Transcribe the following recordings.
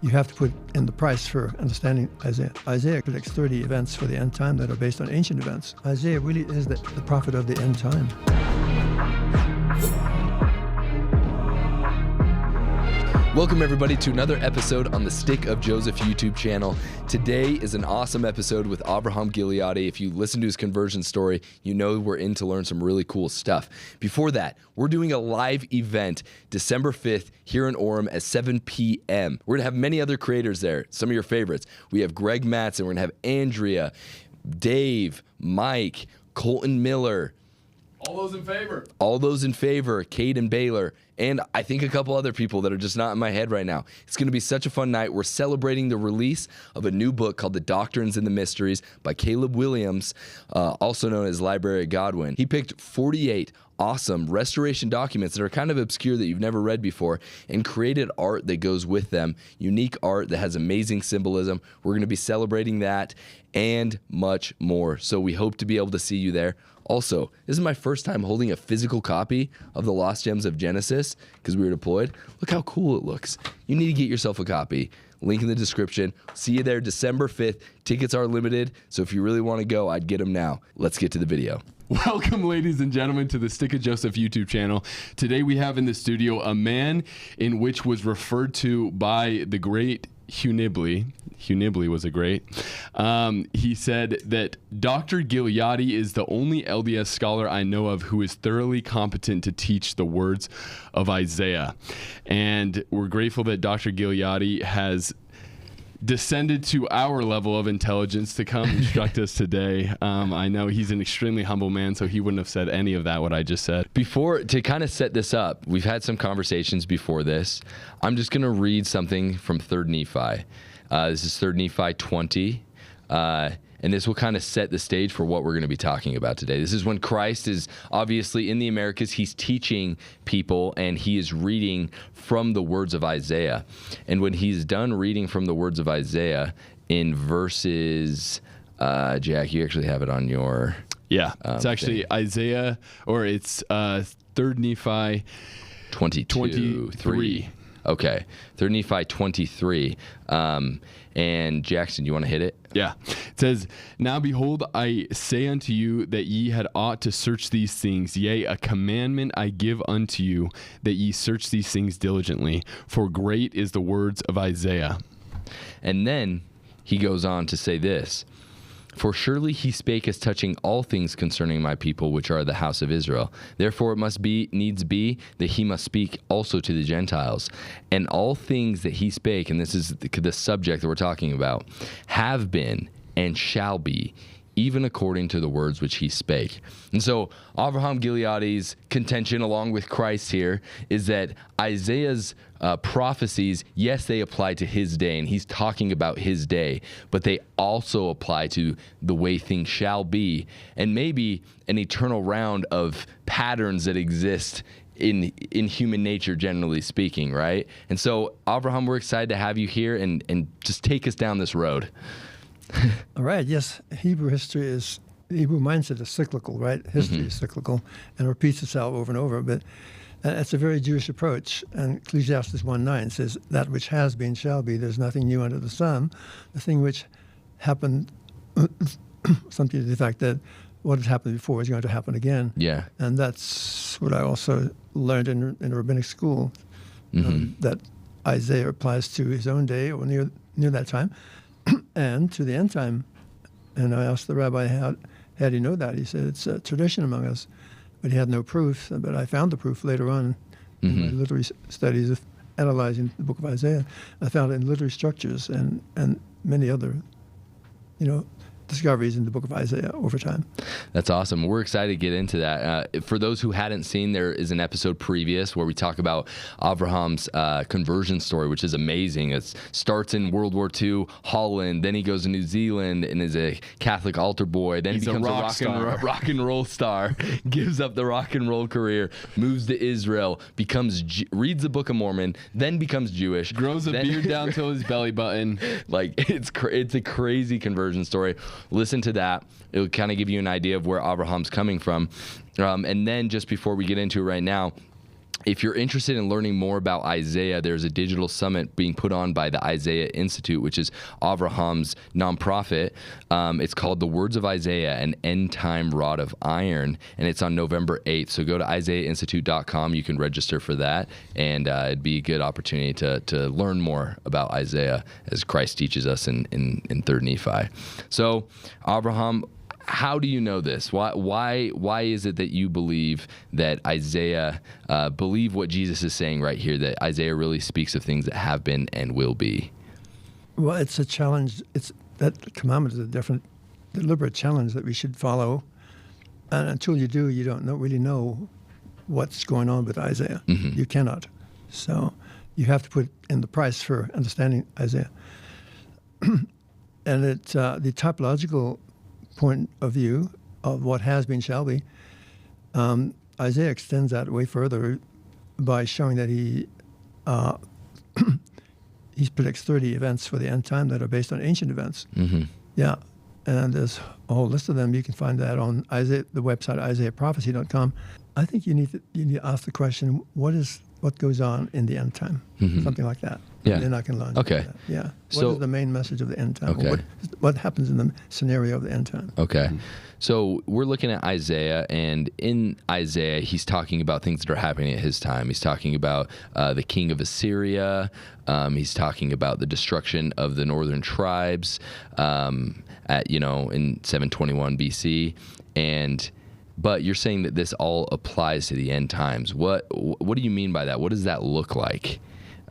you have to put in the price for understanding Isaiah. Isaiah predicts 30 events for the end time that are based on ancient events. Isaiah really is the prophet of the end time. Welcome everybody to another episode on the Stick of Joseph YouTube channel. Today is an awesome episode with Avraham Gileadi. If you listen to his conversion story, you know we're in to learn some really cool stuff. Before that, we're doing a live event December 5th here in Orem at 7 p.m. We're gonna have many other creators there, some of your favorites. We have Greg Mattson, we're gonna have Andrea, Dave, Mike, Colton Miller. All those in favor. All those in favor, Cade and Baylor, and I think a couple other people that are just not in my head right now. It's going to be such a fun night. We're celebrating the release of a new book called The Doctrines and the Mysteries by Caleb Williams, also known as Library of Godwin. He picked 48 awesome restoration documents that are kind of obscure that you've never read before and created art that goes with them, unique art that has amazing symbolism. We're going to be celebrating that and much more. So we hope to be able to see you there. Also, this is my first time holding a physical copy of the Lost Gems of Genesis because we were deployed. Look how cool it looks. You need to get yourself a copy. Link in the description. See you there December 5th. Tickets are limited, so if you really want to go, I'd get them now. Let's get to the video. Welcome, ladies and gentlemen, to the Stick of Joseph YouTube channel. Today we have in the studio a man in which was referred to by the great Hugh Nibley. Hugh Nibley was a great. He said that Dr. Gileadi is the only LDS scholar I know of who is thoroughly competent to teach the words of Isaiah. And we're grateful that Dr. Gileadi has descended to our level of intelligence to come instruct us today. I know he's an extremely humble man, so he wouldn't have said any of that, what I just said. To kind of set this up, we've had some conversations before this. I'm just going to read something from 3rd Nephi. This is 3rd Nephi 20. And this will kind of set the stage for what we're going to be talking about today. This is when Christ is obviously in the Americas. He's teaching people, and he is reading from the words of Isaiah. And when he's done reading from the words of Isaiah in verses, Jack, you actually have it on your... Yeah, it's actually thing. Isaiah, or it's 3rd Nephi 23. Okay, 3rd Nephi 23. And Jackson, you want to hit it? Yeah. It says, "Now behold, I say unto you that ye had ought to search these things. Yea, a commandment I give unto you, that ye search these things diligently. For great is the words of Isaiah." And then he goes on to say this. "For surely he spake as touching all things concerning my people, which are the house of Israel. Therefore it needs be that he must speak also to the Gentiles. And all things that he spake," and this is the subject that we're talking about, "have been and shall be, even according to the words which he spake." And so Avraham Gileadi's contention, along with Christ here, is that Isaiah's prophecies, yes, they apply to his day, and he's talking about his day, but they also apply to the way things shall be, and maybe an eternal round of patterns that exist in human nature, generally speaking, right? And so, Avraham, we're excited to have you here and just take us down this road. All right, yes, Hebrew mindset is cyclical, right? History is cyclical and repeats itself over and over, but that's a very Jewish approach. And Ecclesiastes 1:9 says, "That which has been shall be. There's nothing new under the sun." The thing which happened, something to the fact that what has happened before is going to happen again. Yeah. And that's what I also learned in rabbinic school, that Isaiah applies to his own day or near that time and to the end time. And I asked the rabbi, how do you know that? He said, it's a tradition among us. But he had no proof. But I found the proof later on in my literary studies of analyzing the book of Isaiah. I found it in literary structures and many other, discoveries in the book of Isaiah over time. That's awesome. We're excited to get into that. For those who hadn't seen, there is an episode previous where we talk about Avraham's conversion story, which is amazing. It starts in World War II, Holland, then he goes to New Zealand and is a Catholic altar boy, then he becomes a rock and roll star, gives up the rock and roll career, moves to Israel, reads the Book of Mormon, then becomes Jewish. Grows a beard down till his belly button. Like, it's a crazy conversion story. Listen to that. It'll kind of give you an idea of where Avraham's coming from. And then just before we get into it right now, if you're interested in learning more about Isaiah, there's a digital summit being put on by the Isaiah Institute, which is Avraham's nonprofit. It's called The Words of Isaiah, an End Time Rod of Iron, and it's on November 8th. So go to isaiahinstitute.com. You can register for that, and it'd be a good opportunity to learn more about Isaiah as Christ teaches us in 3rd Nephi. So, Avraham, how do you know this? Why is it that you believe that Isaiah, believe what Jesus is saying right here, that Isaiah really speaks of things that have been and will be? Well, it's a challenge. That commandment is a deliberate challenge that we should follow. And until you do, you don't really know what's going on with Isaiah. Mm-hmm. You cannot. So you have to put in the price for understanding Isaiah. And the typological point of view of what has been shall be, Isaiah extends that way further by showing that he predicts 30 events for the end time that are based on ancient events. Mm-hmm. Yeah, and there's a whole list of them. You can find that on the website isaiahprophecy.com. I think you need to ask the question: what goes on in the end time? Mm-hmm. Something like that. Yeah. And then I can launch. Okay. That. Yeah. What is the main message of the end time? Okay. What happens in the scenario of the end time? Okay. Mm-hmm. So we're looking at Isaiah, and in Isaiah, he's talking about things that are happening at his time. He's talking about the king of Assyria. He's talking about the destruction of the northern tribes in 721 BC, but you're saying that this all applies to the end times. What do you mean by that? What does that look like?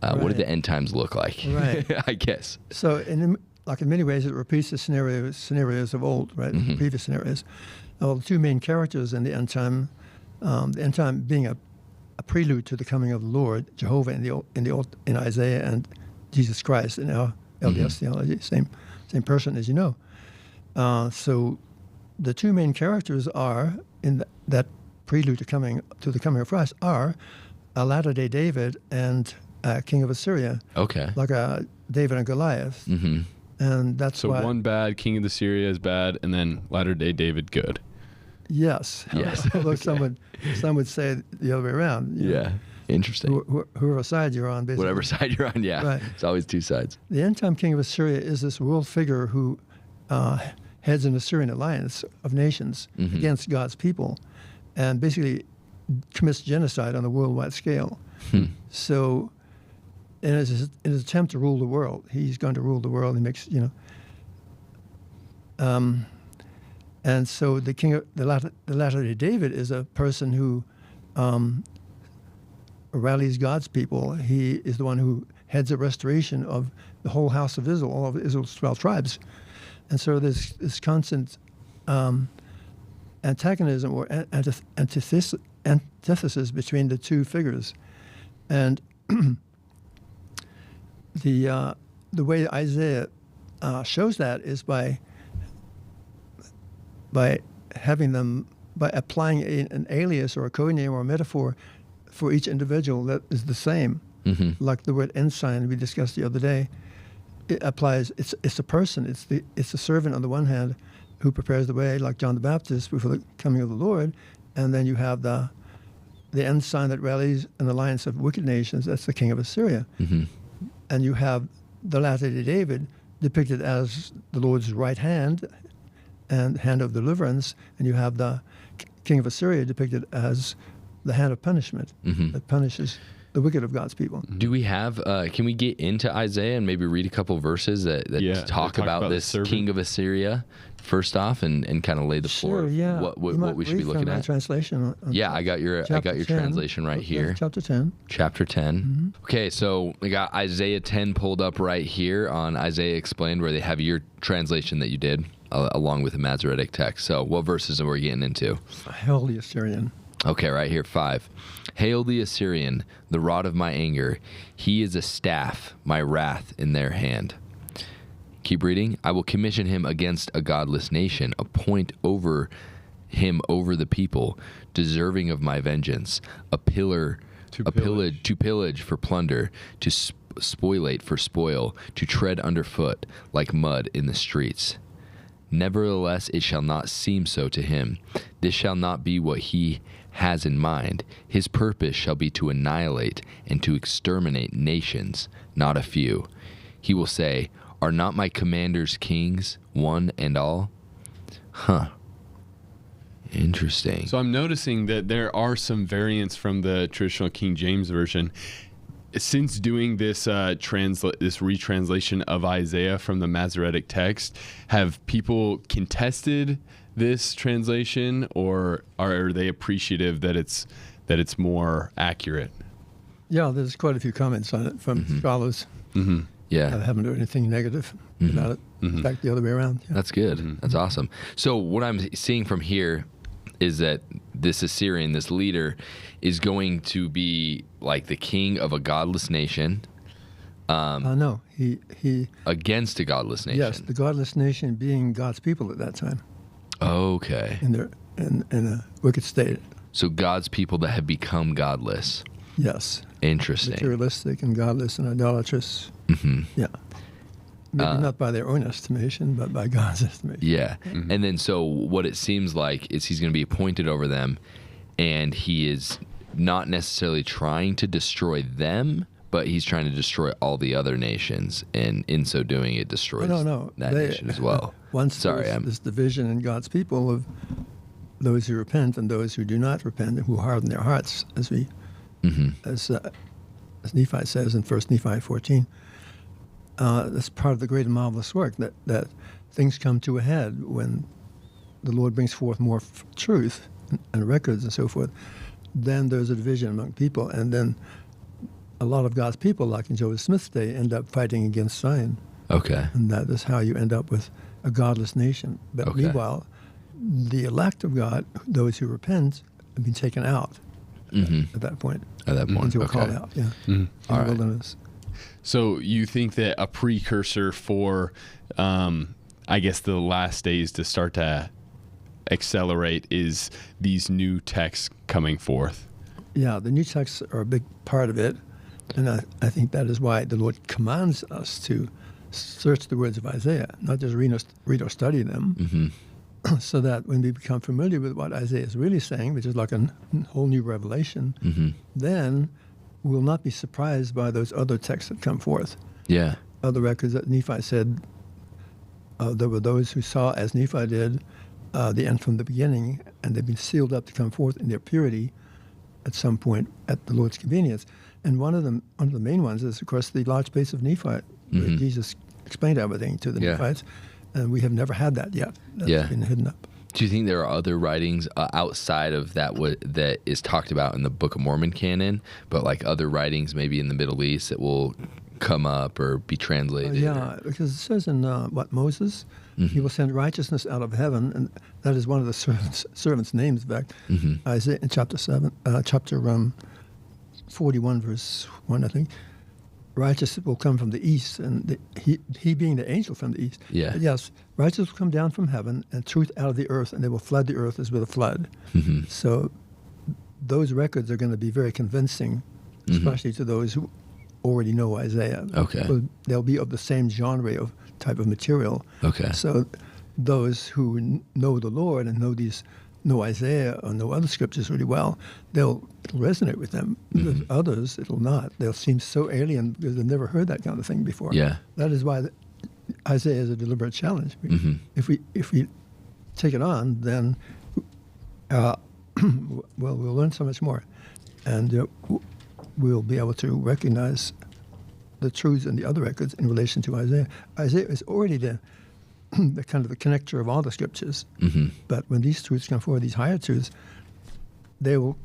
Right. What do the end times look like? Right. I guess. So in many ways, it repeats the scenarios of old, right? Mm-hmm. Previous scenarios. Well, the two main characters in the end time being a prelude to the coming of the Lord, Jehovah in Isaiah, and Jesus Christ in our LDS mm-hmm. theology, same person, as you know. So the two main characters are in that prelude to the coming of Christ are a latter-day David and king of Assyria. Okay. Like David and Goliath. Mm-hmm. And that's why. So one bad, king of Assyria is bad, and then latter-day David good. Yes. Yes. Although okay. some would say the other way around. Yeah. Interesting. Whoever side you're on, basically. Whatever side you're on, yeah. Right. It's always two sides. The end-time king of Assyria is this world figure who heads an Assyrian alliance of nations mm-hmm. against God's people and basically commits genocide on a worldwide scale. So in his attempt to rule the world, he's going to rule the world. He makes, and so the latter-day David is a person who rallies God's people. He is the one who heads a restoration of the whole house of Israel, all of Israel's 12 tribes. And so there's this constant antagonism or antithesis between the two figures. And the way Isaiah shows that is by applying an alias or a code name or a metaphor for each individual that is the same. Mm-hmm. Like the word ensign we discussed the other day. It applies. It's a person. It's a servant on the one hand who prepares the way, like John the Baptist before the coming of the Lord, and then you have the ensign that rallies an alliance of wicked nations. That's the king of Assyria. Mm-hmm. And you have the latter-day David depicted as the Lord's right hand and hand of deliverance, and you have the king of Assyria depicted as the hand of punishment mm-hmm. that punishes the wicked of God's people. Do we have, can we get into Isaiah and maybe read a couple verses that talk about this king of Assyria first off and kind of lay the floor of what we should be looking at? Translation. I got your translation right here. Chapter 10. Chapter 10. Mm-hmm. Okay, so we got Isaiah 10 pulled up right here on Isaiah Explained, where they have your translation that you did along with the Masoretic text. So what verses are we getting into? Hail the Assyrian. Okay, right here, 5. Hail the Assyrian, the rod of my anger. He is a staff, my wrath in their hand. Keep reading. I will commission him against a godless nation, appoint him over the people, deserving of my vengeance, to pillage for plunder, to spoliate for spoil, to tread underfoot like mud in the streets. Nevertheless, it shall not seem so to him. This shall not be what he has in mind. His purpose shall be to annihilate and to exterminate nations, not a few. He will say, are not my commanders kings, one and all? Huh. Interesting. So I'm noticing that there are some variants from the traditional King James Version. Since doing this this retranslation of Isaiah from the Masoretic text, have people contested this translation, or are they appreciative that it's more accurate? Yeah, there's quite a few comments on it from scholars. Mm-hmm. Yeah. I haven't heard anything negative about it. In fact, the other way around. Yeah. That's good. That's awesome. So what I'm seeing from here is that this Assyrian, this leader, is going to be like the king of a godless nation. No, he Against a godless nation. Yes, the godless nation being God's people at that time Okay. in a wicked state. So God's people that have become godless. Yes, Interesting. materialistic and godless and idolatrous. Mm-hmm. Yeah, maybe not by their own estimation, but by God's estimation. Yeah. And then so what it seems like is he's going to be appointed over them, and he is not necessarily trying to destroy them, but he's trying to destroy all the other nations, and in so doing it destroys that nation as well. Once there's this division in God's people of those who repent and those who do not repent and who harden their hearts, as Nephi says in 1 Nephi 14. That's part of the great and marvelous work, that things come to a head when the Lord brings forth more truth and records and so forth. Then there's a division among people, and then a lot of God's people, like in Joseph Smith's day, end up fighting against Zion. Okay. And that is how you end up with a godless nation. But meanwhile, the elect of God, those who repent, have been taken out at that point. At that point, Until called out, in the wilderness. So you think that a precursor for, I guess, the last days to start to accelerate is these new texts coming forth? Yeah, the new texts are a big part of it. And I think that is why the Lord commands us to search the words of Isaiah, not just read or study them, so that when we become familiar with what Isaiah is really saying, which is like a whole new revelation, then we'll not be surprised by those other texts that come forth. Yeah. Other records that Nephi said, there were those who saw, as Nephi did, the end from the beginning, and they've been sealed up to come forth in their purity at some point at the Lord's convenience. And one of the main ones is, of course, the large base of Nephi, where Jesus explained everything to the Nephites, and we have never had that yet. That's been hidden up. Do you think there are other writings outside of that that is talked about in the Book of Mormon canon, but like other writings maybe in the Middle East that will come up or be translated? Because it says in Moses, he will send righteousness out of heaven, and that is one of the servants' names. In fact, Isaiah in chapter 41, verse 1, I think. Righteousness will come from the east, and he being the angel from the east. Yeah. But yes, righteousness will come down from heaven, and truth out of the earth, and they will flood the earth as with a flood. So those records are going to be very convincing, especially to those who already know Isaiah. Okay. So they'll be of the same genre of type of material. Okay. So those who know the Lord and know Isaiah or know other scriptures really well, it'll resonate with them. With others, it'll not. They'll seem so alien because they've never heard that kind of thing before. Yeah. That is why Isaiah is a deliberate challenge. If we take it on, then we'll learn so much more, and we'll be able to recognize the truths in the other records in relation to Isaiah. Isaiah is already the kind of the connector of all the scriptures. But when these truths come forward, these higher truths, they will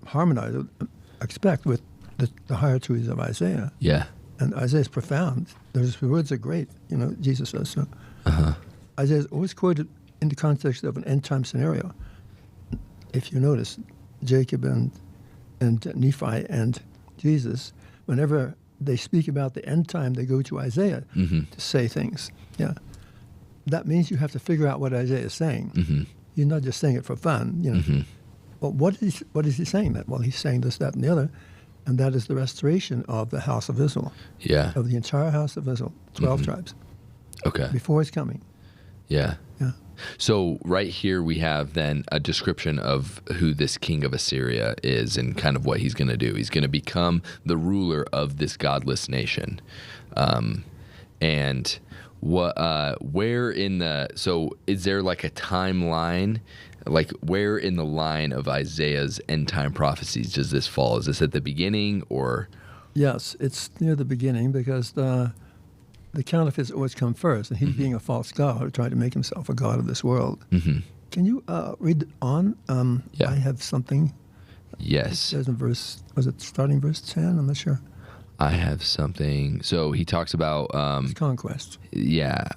harmonize, expect, with the higher truths of Isaiah. Yeah. And Isaiah is profound. Those words are great. Jesus says so. Isaiah is always quoted in the context of an end-time scenario. If you notice, Jacob and Nephi and Jesus, whenever they speak about the end time, they go to Isaiah to say things. Yeah. That means you have to figure out what Isaiah is saying. You're not just saying it for fun. Well, what is he saying? Well, he's saying this, that, and the other, and that is the restoration of the house of Israel. Yeah. Of the entire house of Israel, 12 tribes. Okay. Before his coming. Yeah. Yeah. So right here we have then a description of who this king of Assyria is and kind of what he's going to do. He's going to become the ruler of this godless nation. And where in the, so is there like a timeline? Like where in the line of Isaiah's end time prophecies does this fall? Is this at the beginning or? Yes, it's near the beginning because the counterfeits always come first, and he's being a false god, trying to make himself a god of this world. Can you read on? Yeah. I have something. Yes. It says in verse, was it starting verse 10? I'm not sure. I have something. So he talks about It's conquest. yeah,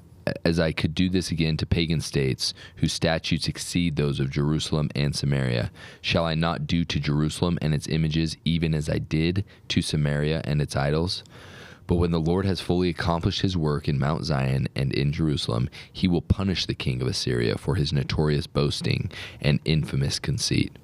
as I could do this again to pagan states whose statutes exceed those of Jerusalem and Samaria, shall I not do to Jerusalem and its images even as I did to Samaria and its idols? But when the Lord has fully accomplished his work in Mount Zion and in Jerusalem, he will punish the king of Assyria for his notorious boasting and infamous conceit.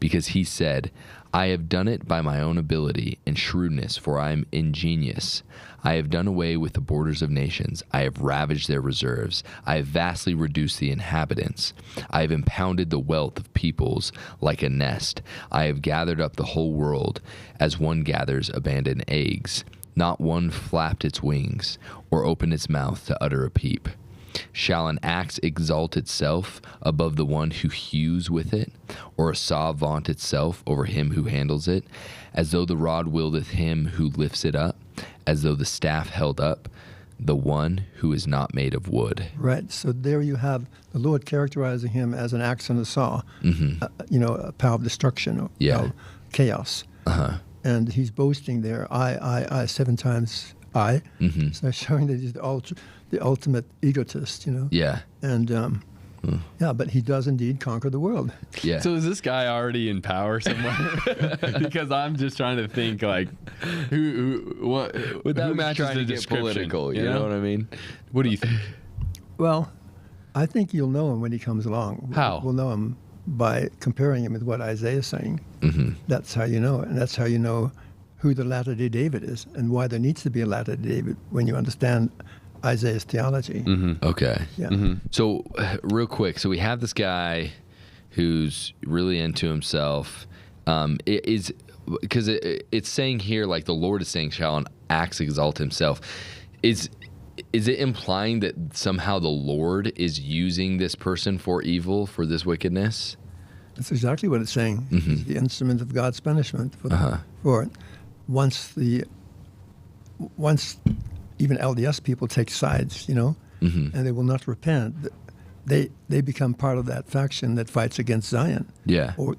Because he said, I have done it by my own ability and shrewdness, for I am ingenious. I have done away with the borders of nations. I have ravaged their reserves. I have vastly reduced the inhabitants. I have impounded the wealth of peoples like a nest. I have gathered up the whole world as one gathers abandoned eggs. Not one flapped its wings or opened its mouth to utter a peep. Shall an axe exalt itself above the one who hews with it, or a saw vaunt itself over him who handles it, as though the rod wieldeth him who lifts it up, as though the staff held up the one who is not made of wood? Right. So there you have the Lord characterizing him as an axe and a saw, a power of destruction, or power of chaos. And he's boasting there, I, 7 times I. So showing that he's the ultimate egotist, Yeah. And yeah, but he does indeed conquer the world. Yeah. So is this guy already in power somewhere? Because I'm just trying to think like, what Without who matches trying the to get description? political, you know what I mean? What do you think? Well, I think you'll know him when he comes along. How? We'll know him by comparing him with what Isaiah is saying. That's how you know it, and that's how you know who the latter-day David is and why there needs to be a latter-day David when you understand Isaiah's theology. Okay. Yeah. So real quick, so we have this guy who's really into himself. Because it's saying here, like the Lord is saying, shall an axe exalt himself. Is it implying that somehow the Lord is using this person for evil, for this wickedness? That's exactly what it's saying. It's the instrument of God's punishment for it. Once even LDS people take sides, and they will not repent, they become part of that faction that fights against Zion, or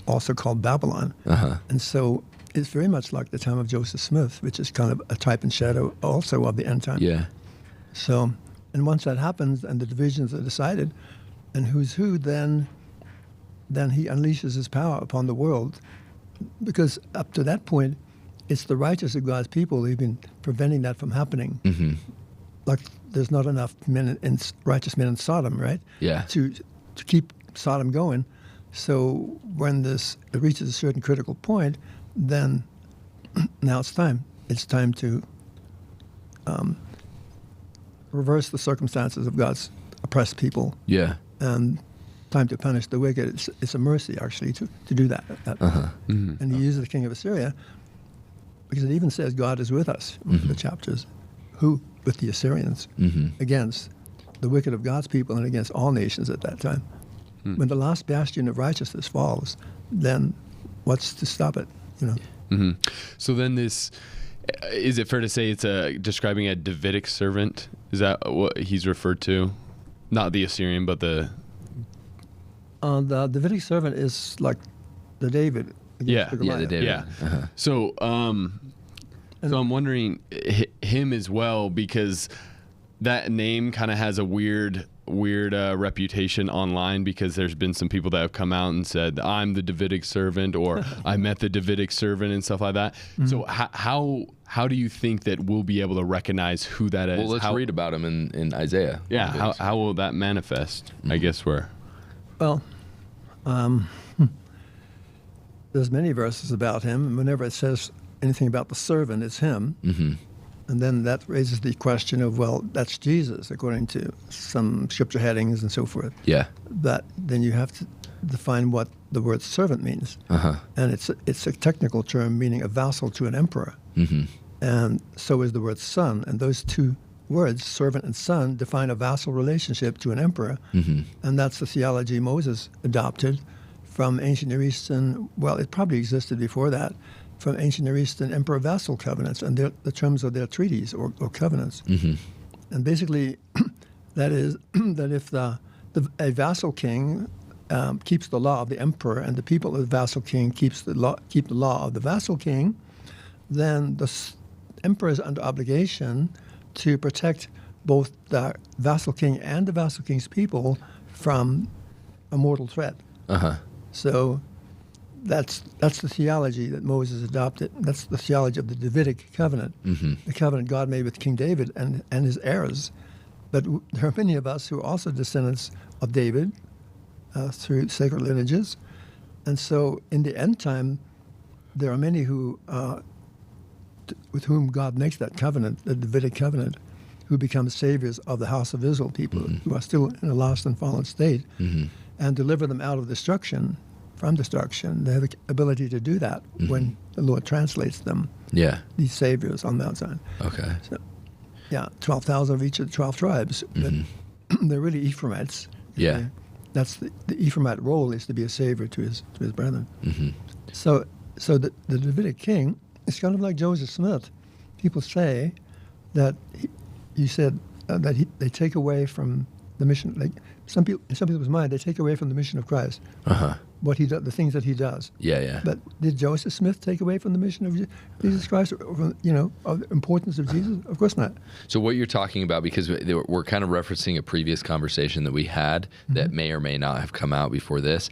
also called Babylon. And so it's very much like the time of Joseph Smith, which is kind of a type and shadow also of the end time. Yeah. So, and once that happens and the divisions are decided, and who's who, then he unleashes his power upon the world, because up to that point, it's the righteous of God's people who've been preventing that from happening. Like there's not enough righteous men in Sodom, right? Yeah. To keep Sodom going. So when it reaches a certain critical point, then now it's time. It's time to reverse the circumstances of God's oppressed people. Yeah. And time to punish the wicked. It's a mercy, actually, to do that. And he uses the king of Assyria because it even says God is with us in the chapters. Who? With the Assyrians, against the wicked of God's people and against all nations at that time. When the last bastion of righteousness falls, then what's to stop it? So then is it fair to say it's describing a Davidic servant? Is that what he's referred to? Not the Assyrian, but the Davidic servant is like the David. Yeah, the Goliath. the David. Yeah. So I'm wondering him as well, because that name kind of has a weird reputation online, because there's been some people that have come out and said, I'm the Davidic servant, or I met the Davidic servant and stuff like that. So how do you think that we'll be able to recognize who that is? Well, let's read about him in Isaiah. Yeah, how will that manifest? I guess Well, there's many verses about him, and whenever it says anything about the servant, it's him. And then that raises the question of, well, that's Jesus, according to some scripture headings and so forth. Yeah. But then you have to define what the word servant means. And it's a technical term meaning a vassal to an emperor. And so is the word son. And those two words, servant and son, define a vassal relationship to an emperor. And that's the theology Moses adopted from ancient Near Eastern, well, it probably existed before that, from ancient Near Eastern emperor-vassal covenants and the terms of their treaties or covenants. And basically, that is that if a vassal king keeps the law of the emperor and the people of the vassal king keep the law of the vassal king, then the emperor is under obligation to protect both the vassal king and the vassal king's people from a mortal threat. So that's the theology that Moses adopted. That's the theology of the Davidic covenant, the covenant God made with King David and his heirs. But there are many of us who are also descendants of David through sacred lineages. And so in the end time, there are many who, with whom God makes that covenant, the Davidic covenant, who become saviors of the house of Israel, people who are still in a lost and fallen state, and deliver them out of from destruction. They have the ability to do that when the Lord translates them, these saviors on Mount Zion. Okay. So, 12,000 of each of the 12 tribes. But they're really Ephraimites. Yeah. That's the Ephraimite role is to be a savior to his brethren. So the Davidic king is kind of like Joseph Smith. People say that he said that they take away from the mission. Like in some people's mind, they take away from the mission of Christ. What he does, the things that he does. But did Joseph Smith take away from the mission of Jesus Christ, or from, of the importance of Jesus? Of course not. So what you're talking about, because we're kind of referencing a previous conversation that we had that may or may not have come out before this.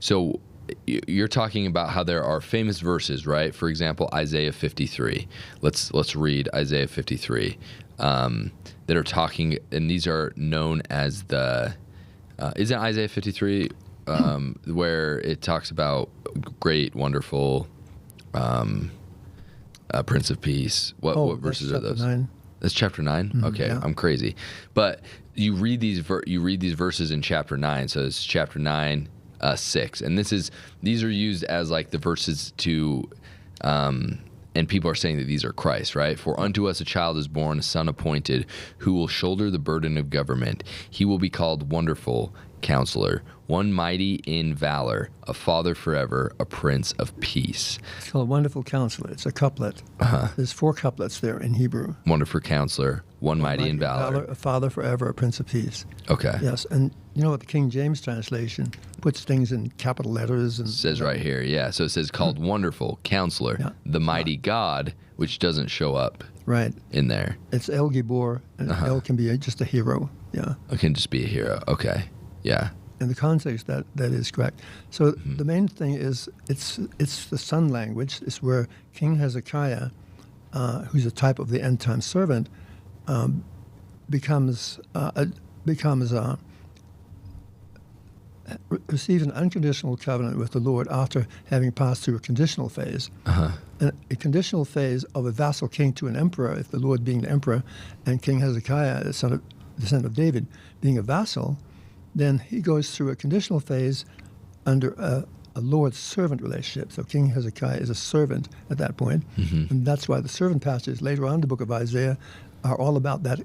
So you're talking about how there are famous verses, right? For example, Isaiah 53. Let's read Isaiah 53 that are talking, and these are known as the. Isn't Isaiah 53 where it talks about great, wonderful Prince of Peace? What verses are those? 9. That's chapter 9. Okay, yeah. I'm crazy, but you read these verses in chapter 9. So it's chapter 9. 6, and these are used as like the verses to, and people are saying that these are Christ, right? For unto us a child is born, a son appointed, who will shoulder the burden of government. He will be called Wonderful Counselor, One Mighty in Valor, a Father forever, a Prince of Peace. It's called Wonderful Counselor. It's a couplet. There's 4 couplets there in Hebrew. Wonderful Counselor, One Mighty in Valor, a Father forever, a Prince of Peace. Okay. Yes, and you know what, the King James translation puts things in capital letters. And it says right here, yeah. So it says called Wonderful Counselor, the Mighty God, which doesn't show up in there. It's El Gibor, and El can be just a hero. Yeah. It can just be a hero. Okay. Yeah. In the context, that is correct. So the main thing is it's the son language. It's where King Hezekiah, who's a type of the end time servant, receives an unconditional covenant with the Lord after having passed through a conditional phase. And a conditional phase of a vassal king to an emperor, if the Lord being the emperor, and King Hezekiah, the son of David, being a vassal, then he goes through a conditional phase under a Lord servant relationship. So King Hezekiah is a servant at that point. And that's why the servant passages later on in the book of Isaiah are all about that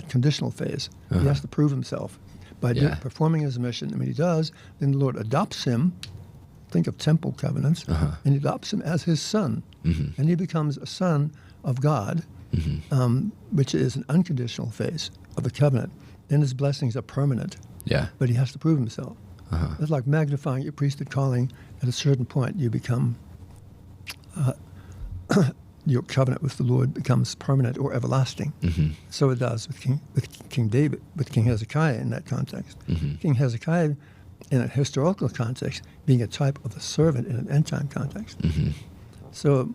conditional phase. He has to prove himself by performing his mission. And when he does, then the Lord adopts him. Think of temple covenants. And he adopts him as his son. And he becomes a son of God, which is an unconditional phase of the covenant. Then his blessings are permanent. Yeah. But he has to prove himself. It's like magnifying your priesthood calling. At a certain point, you become, your covenant with the Lord becomes permanent or everlasting. So it does with King David, with King Hezekiah in that context. King Hezekiah, in a historical context, being a type of a servant in an end-time context. So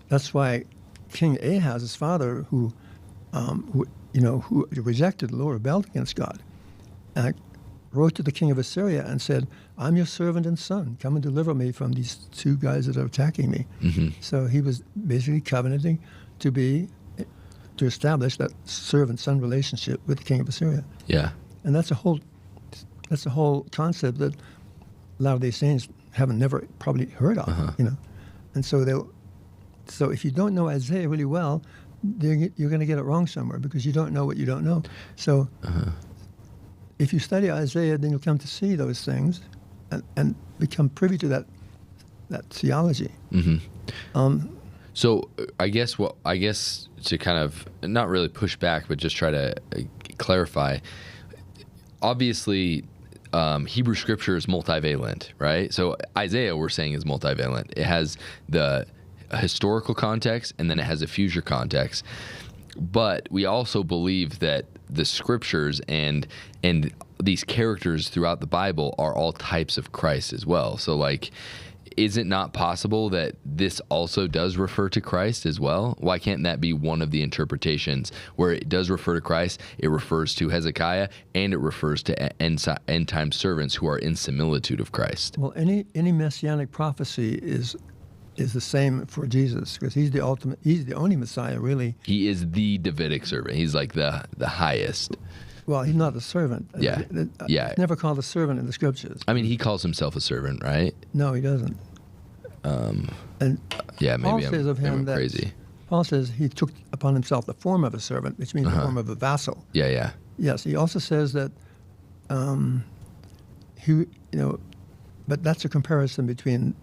that's why King Ahaz, his father, who rejected the Lord, rebelled against God, wrote to the king of Assyria and said, I'm your servant and son. Come and deliver me from these two guys that are attacking me. So he was basically covenanting to establish that servant-son relationship with the king of Assyria. Yeah. And that's a whole concept that Latter-day Saints haven't never probably heard of, And so if you don't know Isaiah really well, you're going to get it wrong somewhere because you don't know what you don't know. So if you study Isaiah, then you'll come to see those things and become privy to that theology. So I guess to kind of not really push back, but just try to clarify. Obviously, Hebrew scripture is multivalent, right? So Isaiah, we're saying, is multivalent. It has the historical context, and then it has a future context. But we also believe that the scriptures and these characters throughout the Bible are all types of Christ as well. So, like, is it not possible that this also does refer to Christ as well? Why can't that be one of the interpretations where it does refer to Christ, it refers to Hezekiah, and it refers to end-time servants who are in similitude of Christ? Well, any messianic prophecy is the same for Jesus because he's the only Messiah, really. He is the Davidic servant. He's like the highest. Well, he's not a servant. Yeah. He's never called a servant in the scriptures. I mean, he calls himself a servant, right? No, he doesn't. And yeah, maybe Paul says of him that crazy. Paul says he took upon himself the form of a servant, which means the form of a vassal. Yeah. Yes, he also says that but that's a comparison between,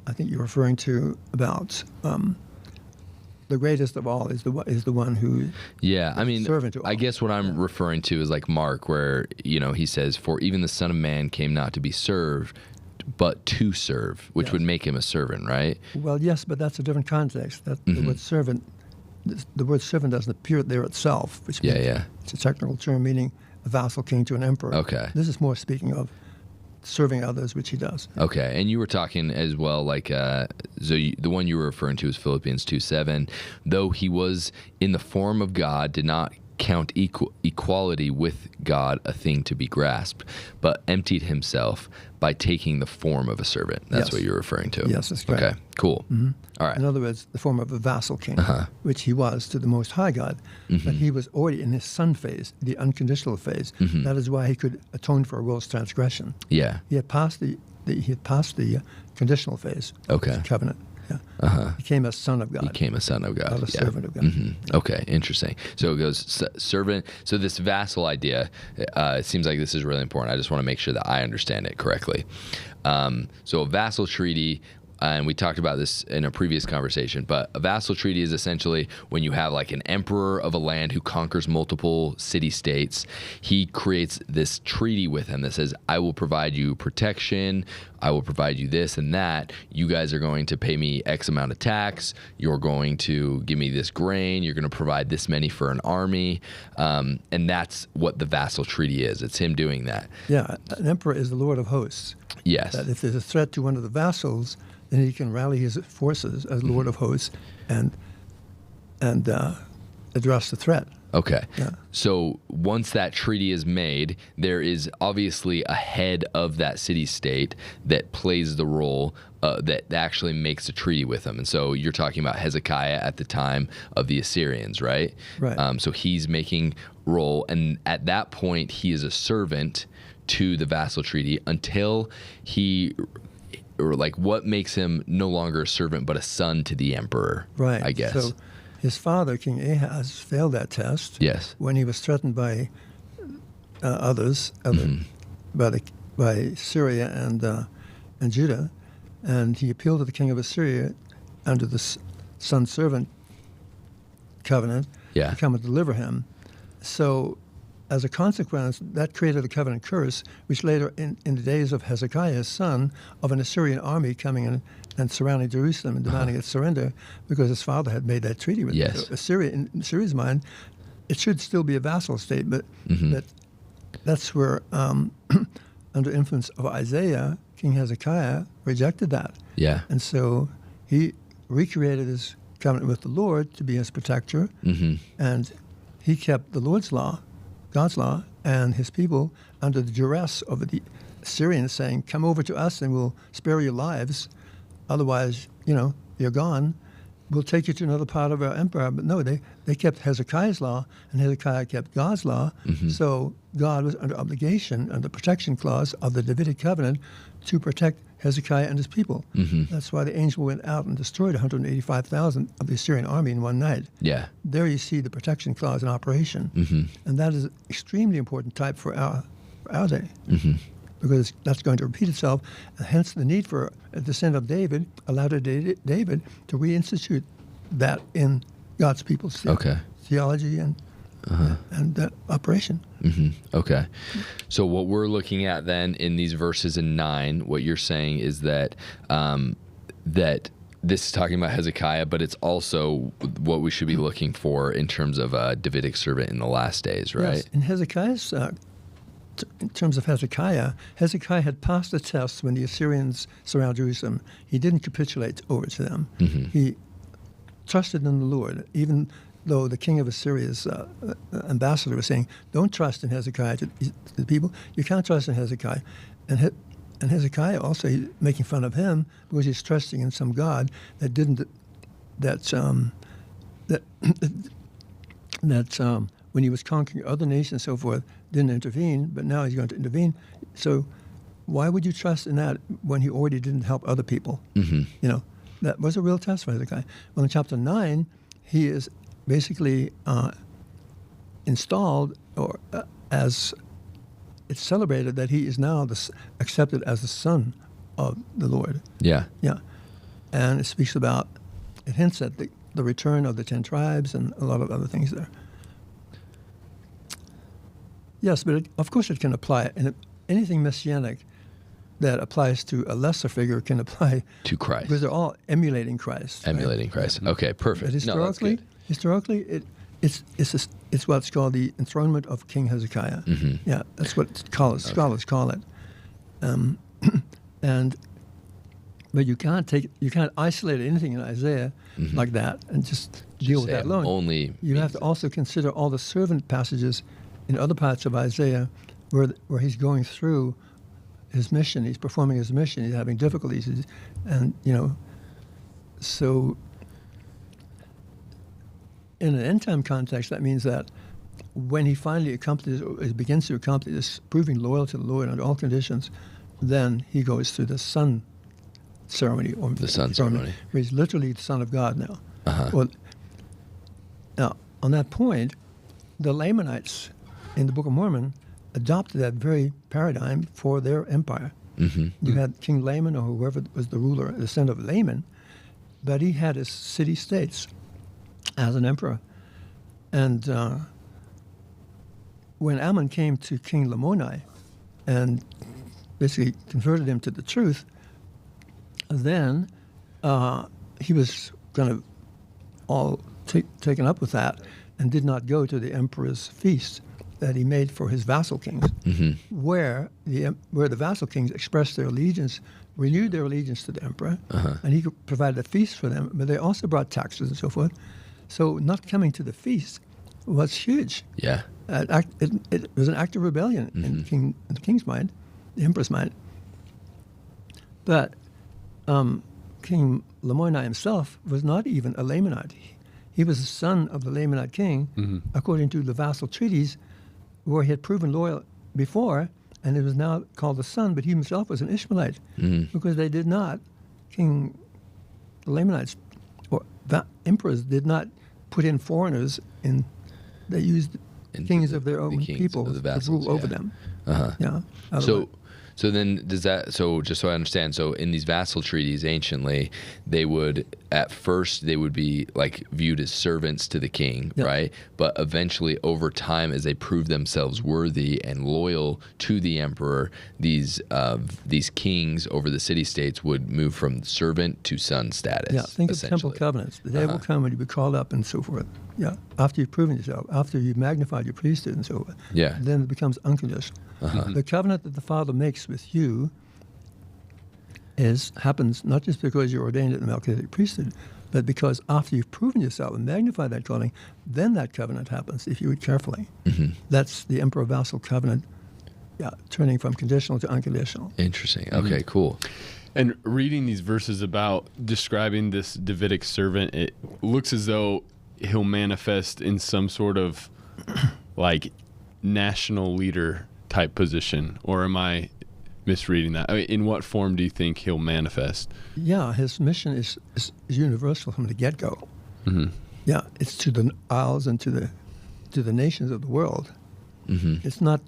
I think you're referring to about the greatest of all is the one who. Yeah, I mean, servant to all. I guess what I'm referring to is like Mark, where he says, "For even the Son of Man came not to be served, but to serve," which would make him a servant, right? Well, yes, but that's a different context. That the word servant, the word servant doesn't appear there itself, which means it's a technical term meaning a vassal king to an emperor. Okay. This is more speaking of serving others, which he does. Okay, and you were talking as well, like, the one you were referring to is Philippians 2:7. Though he was in the form of God, did not count equality with God a thing to be grasped, but emptied himself by taking the form of a servant. That's what you're referring to. Yes, that's correct. Okay, cool. All right. In other words, the form of a vassal king, which he was to the Most High God. But he was already in his son phase, the unconditional phase. That is why he could atone for a world's transgression. Yeah. He had passed the conditional phase. Okay. The covenant. Yeah. Became a son of God. Became a son of God. Not a servant of God. Okay, interesting. So it goes servant. So this vassal idea, it seems like this is really important. I just want to make sure that I understand it correctly. So a vassal treaty, and we talked about this in a previous conversation, but a vassal treaty is essentially when you have like an emperor of a land who conquers multiple city-states. He creates this treaty with him that says, I will provide you protection, I will provide you this and that. You guys are going to pay me X amount of tax. You're going to give me this grain. You're going to provide this many for an army. And that's what the vassal treaty is. It's him doing that. Yeah, an emperor is the Lord of hosts. Yes. That if there's a threat to one of the vassals, then he can rally his forces as Lord of hosts and address the threat. Okay. Yeah. So once that treaty is made, there is obviously a head of that city-state that plays the role that actually makes a treaty with them. And so you're talking about Hezekiah at the time of the Assyrians, right? Right. So he's making role, and at that point, he is a servant to the vassal treaty until or like what makes him no longer a servant but a son to the emperor, right. I guess. So his father, King Ahaz, failed that test. Yes. When he was threatened by by Syria and Judah, and he appealed to the king of Assyria under the son-servant covenant to come and deliver him. So as a consequence, that created a covenant curse, which later, in the days of Hezekiah, his son, of an Assyrian army coming in and surrounding Jerusalem and demanding its surrender, because his father had made that treaty with Assyria. In Assyria's mind, it should still be a vassal state, but that's where, under influence of Isaiah, King Hezekiah rejected that. Yeah. And so he recreated his covenant with the Lord to be his protector, and he kept the Lord's law God's law, and his people, under the duress of the Assyrians saying, come over to us and we'll spare your lives, otherwise, you're gone, we'll take you to another part of our empire. But no, they kept Hezekiah's law, and Hezekiah kept God's law. So God was under obligation, under the protection clause of the Davidic covenant, to protect Hezekiah and his people. That's why the angel went out and destroyed 185,000 of the Assyrian army in one night. Yeah. There you see the protection clause in operation. And that is an extremely important type for our day. Because that's going to repeat itself, and hence the need for a descent of David allowed David to reinstitute that in God's people's theology and operation. Okay. So what we're looking at then in these verses in 9, what you're saying is that that this is talking about Hezekiah, but it's also what we should be looking for in terms of a Davidic servant in the last days, right? Yes. In Hezekiah's in terms of Hezekiah had passed the test when the Assyrians surrounded Jerusalem. He didn't capitulate over to them. He trusted in the Lord, even though the king of Assyria's ambassador was saying, don't trust in Hezekiah to the people. You can't trust in Hezekiah. And Hezekiah also, he's making fun of him because he's trusting in some God that didn't, when he was conquering other nations and so forth, didn't intervene, but now he's going to intervene. So why would you trust in that when he already didn't help other people? That was a real test for Hezekiah. Well, in chapter 9, he is basically installed, or as it's celebrated that he is now accepted as the son of the Lord. Yeah. Yeah. And it speaks about, it hints at the return of the 10 tribes and a lot of other things there. Yes, but of course it can apply. And anything messianic that applies to a lesser figure can apply to Christ. Because they're all emulating Christ. Emulating right? Christ. Okay, perfect. But historically, it's what's called the enthronement of King Hezekiah. Yeah, that's what scholars call it. But you can't isolate anything in Isaiah like that and just deal with that alone. You have to also consider all the servant passages in other parts of Isaiah where he's going through his mission, he's performing his mission, he's having difficulties, and so in an end time context, that means that when he finally begins to accomplish this, proving loyal to the Lord under all conditions, then he goes through the Son ceremony, or the Son ceremony, where he's literally the Son of God now. Well, now on that point, the Lamanites in the Book of Mormon adopted that very paradigm for their empire. You had King Laman, or whoever was the ruler, the son of Laman, but he had his city-states as an emperor. And when Ammon came to King Lamoni and basically converted him to the truth, then he was kind of all taken up with that and did not go to the emperor's feast that he made for his vassal kings, where the vassal kings expressed their allegiance, renewed their allegiance to the emperor, and he provided a feast for them, but they also brought taxes and so forth. So not coming to the feast was huge. Yeah. It was an act of rebellion in the king's mind, the emperor's mind. But King Lamoni himself was not even a Lamanite. He was the son of the Lamanite king, according to the vassal treaties, where he had proven loyal before, and it was now called the son, but he himself was an Ishmaelite, because they did not, the Lamanites, or emperors did not put in foreigners in, they used kings of their own people to rule over them. So then does that, so just so I understand, so in these vassal treaties anciently, they would, at first, they would be like viewed as servants to the king, right? But eventually over time, as they proved themselves worthy and loyal to the emperor, these kings over the city-states would move from servant to son status. Yeah, think of temple covenants. The day will come when you'll be called up and so forth. Yeah, after you've proven yourself, after you've magnified your priesthood and so forth. Yeah. Then it becomes unconditional. The covenant that the Father makes with you happens not just because you're ordained in the Melchizedek priesthood, But because after you've proven yourself and magnified that calling, then that covenant happens if you read carefully. That's the emperor-vassal covenant, turning from conditional to unconditional. Interesting. Okay, cool. And reading these verses about describing this Davidic servant, it looks as though he'll manifest in some sort of like national leader type position. Or am I misreading that? I mean, in what form do you think he'll manifest? Yeah, his mission is universal from the get-go. Yeah, it's to the isles and to the nations of the world. It's not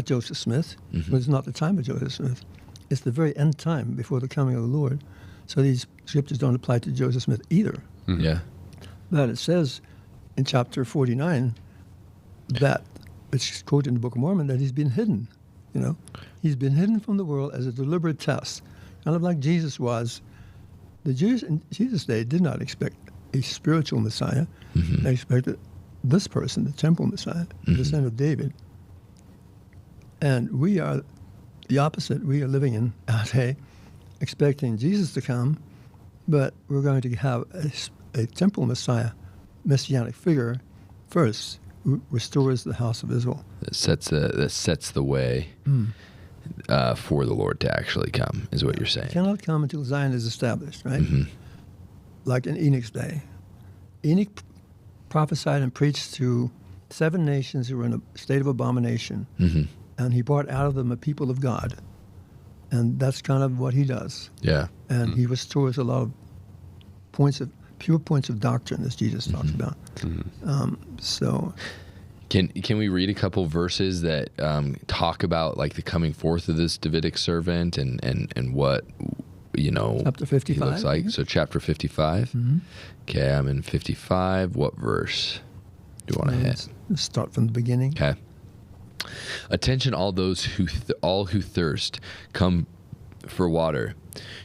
Joseph Smith, but it's not the time of Joseph Smith. It's the very end time before the coming of the Lord. So these scriptures don't apply to Joseph Smith either. Yeah. But it says in chapter 49 that, which is quoted in the Book of Mormon, that he's been hidden. He's been hidden from the world as a deliberate test. Kind of like Jesus was. The Jews in Jesus' day did not expect a spiritual Messiah. They expected this person, the temple Messiah, the son of David. And we are the opposite. We are living in our day, expecting Jesus to come, but we're going to have a temple Messiah, messianic figure first, who restores the house of Israel. That sets the way for the Lord to actually come, is what you're saying. Cannot come until Zion is established, right? Like in Enoch's day. Enoch prophesied and preached to 7 nations who were in a state of abomination. And he brought out of them a people of God. And that's kind of what he does. Yeah. And he restores a lot of pure points of doctrine, as Jesus talks about. So... Can we read a couple verses that talk about like the coming forth of this Davidic servant and what chapter 55, he looks like? So chapter 55. Okay, I'm in 55. What verse do you want to hit? Let's start from the beginning. Okay. Attention, all those who thirst, come for water.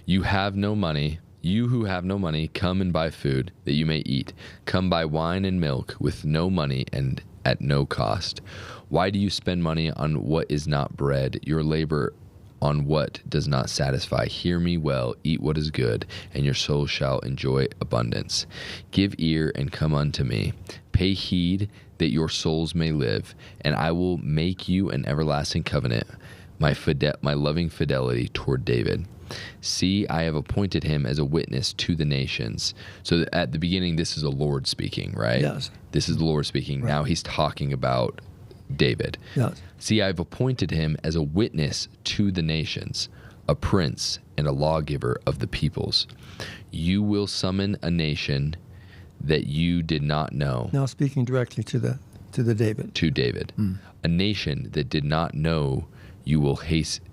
You have no money. You who have no money, come and buy food that you may eat. Come buy wine and milk with no money and at no cost. Why do you spend money on what is not bread, your labor on what does not satisfy? Hear me well, eat what is good, and your soul shall enjoy abundance. Give ear and come unto me. Pay heed that your souls may live, and I will make you an everlasting covenant, my loving fidelity toward David. See, I have appointed him as a witness to the nations. So at the beginning, this is the Lord speaking, right? Yes. This is the Lord speaking. Right. Now he's talking about David. Yes. See, I've appointed him as a witness to the nations, a prince and a lawgiver of the peoples. You will summon a nation that you did not know. Now speaking directly to the David. To David. A nation that did not know you will hasten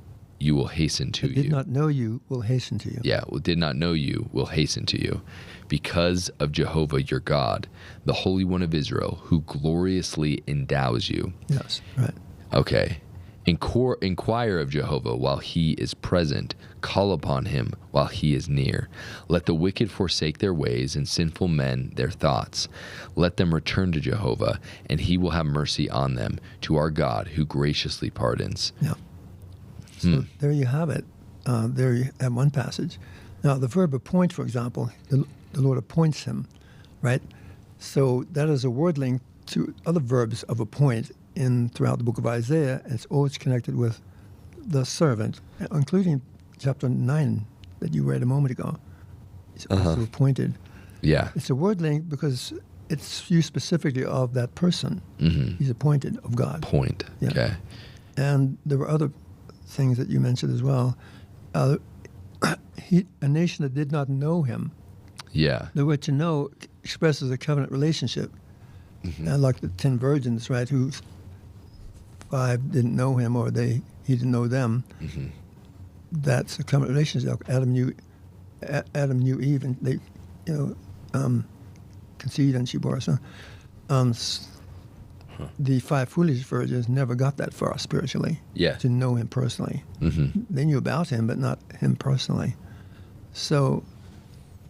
to you. Did not know you will hasten to you. Yeah, did not know you will hasten to you. Because of Jehovah your God, the Holy One of Israel, who gloriously endows you. Yes, right. Okay. Inquire of Jehovah while he is present. Call upon him while he is near. Let the wicked forsake their ways and sinful men their thoughts. Let them return to Jehovah, and he will have mercy on them, to our God who graciously pardons. Yeah. So there you have it. There you have one passage. Now, the verb appoint, for example, the Lord appoints him, right? So that is a word link to other verbs of appoint throughout the book of Isaiah. And it's always connected with the servant, including chapter 9 that you read a moment ago. He's also appointed. Yeah. It's a word link because it's used specifically of that person. He's appointed of God. Point. Yeah. Okay. And there were other things that you mentioned as well. A nation that did not know him. Yeah. The word to know expresses a covenant relationship. Like the 10 virgins, right, who 5 didn't know him or he didn't know them. That's a covenant relationship. Adam knew Eve, and they, conceived, and she bore a son. The 5 foolish virgins never got that far spiritually. Yeah. To know him personally. They knew about him, but not him personally. So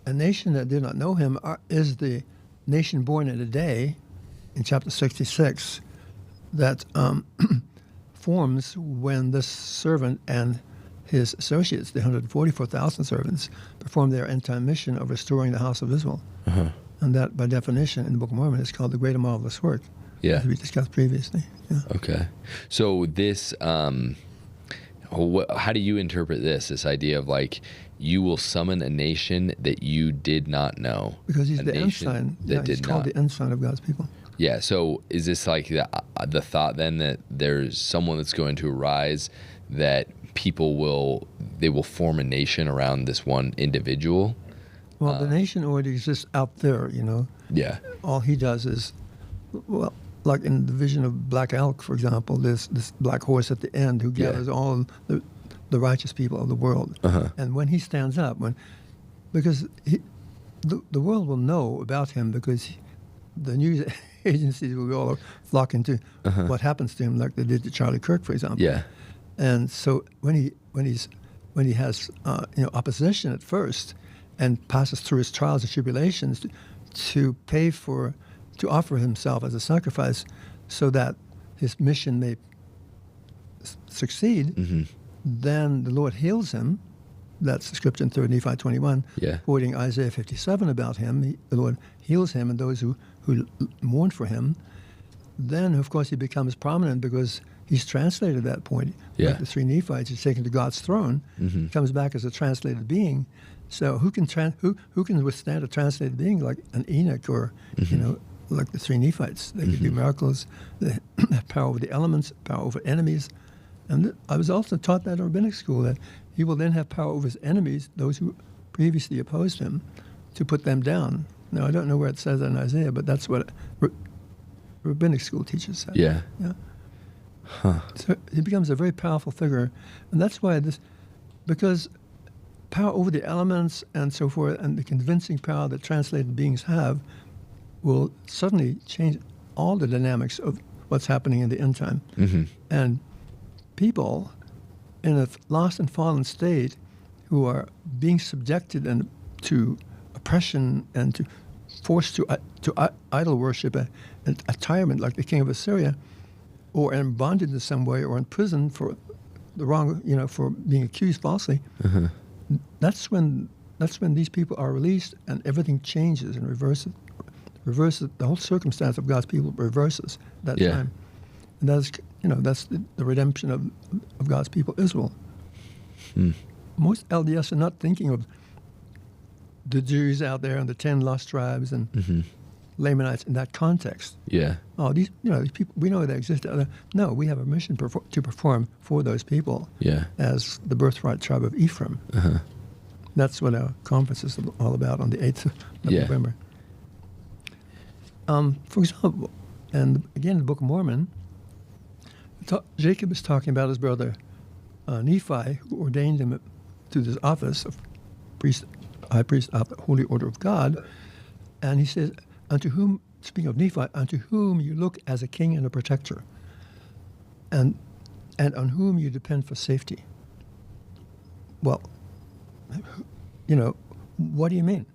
a nation that did not know him is the nation born in a day, in chapter 66, that forms when this servant and his associates, the 144,000 servants, performed their end-time mission of restoring the house of Israel. And that, by definition, in the Book of Mormon, is called the Great and Marvelous Work, Yeah. as we discussed previously. Yeah. Okay. So this, how do you interpret this idea of like, you will summon a nation that you did not know? Because he's a the nation ensign. that Yeah, he's did called not. the ensign of God's people. Yeah. So is this like the thought then that there's someone that's going to arise that people will form a nation around this one individual? Well, the nation already exists out there, you know. Yeah. All he does is, well, like in the vision of Black Elk, for example, there's this black horse at the end who gathers all the righteous people of the world. And when he stands up, because the world will know about him, because the news agencies will all flock into what happens to him, like they did to Charlie Kirk, for example. Yeah. And so when he has opposition at first, and passes through his trials and tribulations to offer himself as a sacrifice, so that his mission may succeed, then the Lord heals him. That's the scripture in 3 Nephi 21, quoting Isaiah 57 about him. The Lord heals him and those who mourn for him. Then, of course, he becomes prominent because he's translated at that point. Like the 3 Nephites, he's taken to God's throne. He comes back as a translated being. So who can withstand a translated being like an Enoch or, like the 3 Nephites? They could do miracles, they have power over the elements, power over enemies. And I was also taught that in rabbinic school, that he will then have power over his enemies, those who previously opposed him, to put them down. Now, I don't know where it says that in Isaiah, but that's what rabbinic school teaches that. Yeah. So he becomes a very powerful figure. And that's why because power over the elements and so forth, and the convincing power that translated beings have, will suddenly change all the dynamics of what's happening in the end time. And people in a lost and fallen state who are being subjected to oppression and to forced to idol worship and a tyrant like the king of Assyria, or in bondage in some way, or in prison for the wrong, for being accused falsely. That's when these people are released, and everything changes and reverses. The whole circumstance of God's people reverses that time, and that's the redemption of God's people, Israel. Most LDS are not thinking of the Jews out there and the 10 lost tribes and Lamanites in that context. Yeah. Oh, these people, we know they exist. No, we have a mission to perform for those people. Yeah. As the birthright tribe of Ephraim. That's what our conference is all about on the 8th of November. For example, and again, the Book of Mormon, Jacob is talking about his brother Nephi, who ordained him to this office of high priest of the Holy Order of God. And he says, unto whom, speaking of Nephi, unto whom you look as a king and a protector, and on whom you depend for safety. Well, what do you mean?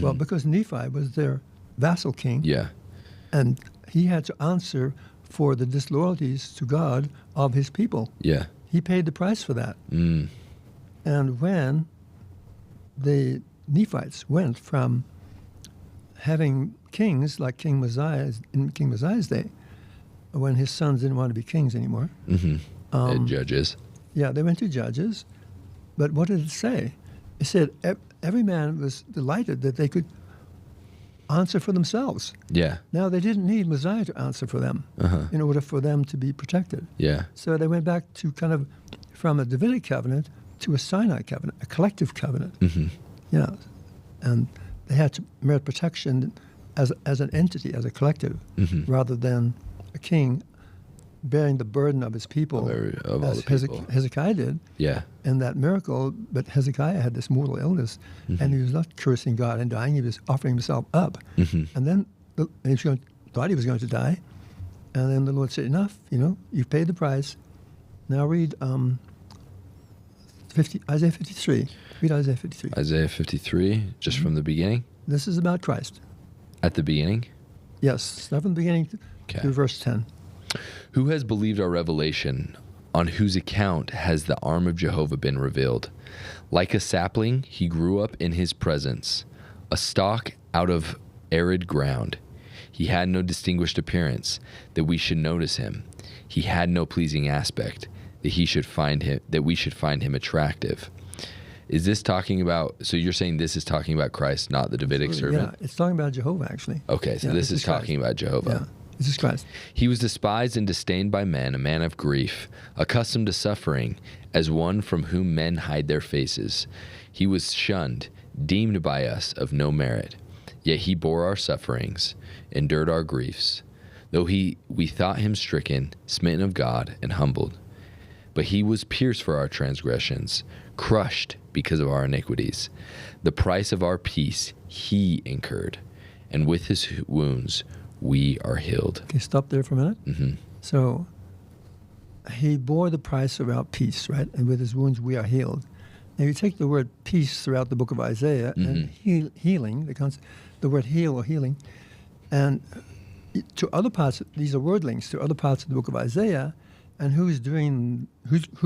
Well, because Nephi was their vassal king. Yeah. And he had to answer for the disloyalties to God of his people. Yeah. He paid the price for that. And when the Nephites went from having kings like King Messiah in King Messiah's day, when his sons didn't want to be kings anymore. And judges. Yeah, they went to judges. But what did it say? It said every man was delighted that they could answer for themselves. Yeah. Now, they didn't need Messiah to answer for them in order for them to be protected. Yeah. So they went back to kind of from a Davidic covenant to a Sinai covenant, a collective covenant. Yeah. And they had to merit protection as an entity, as a collective, rather than a king bearing the burden of his people, of all as the people. Hezekiah did. Yeah. In that miracle, but Hezekiah had this mortal illness, and he was not cursing God and dying. He was offering himself up. And then he thought he was going to die. And then the Lord said, enough, you've paid the price. Now read Isaiah 53. Read Isaiah 53. Isaiah 53, just from the beginning? This is about Christ. At the beginning? Yes, start from the beginning to verse 10. Who has believed our revelation, on whose account has the arm of Jehovah been revealed. Like a sapling, he grew up in his presence, a stalk out of arid ground. He had no distinguished appearance, that we should notice him. He had no pleasing aspect, that we should find him attractive. Is this talking about, so you're saying this is talking about Christ, not the Davidic servant? Yeah, it's talking about Jehovah, actually. Okay, so this is talking about Jehovah. Yeah, this is Christ. He was despised and disdained by men, a man of grief, accustomed to suffering, as one from whom men hide their faces. He was shunned, deemed by us of no merit. Yet he bore our sufferings, endured our griefs. Though we thought him stricken, smitten of God, and humbled. But he was pierced for our transgressions, crushed because of our iniquities. The price of our peace he incurred, and with his wounds we are healed. Okay, stop there for a minute. Mm-hmm. So he bore the price of our peace, right? And with his wounds we are healed. Now you take the word peace throughout the book of Isaiah, and healing, the word heal or healing, and to other parts, these are word links to other parts of the book of Isaiah. And who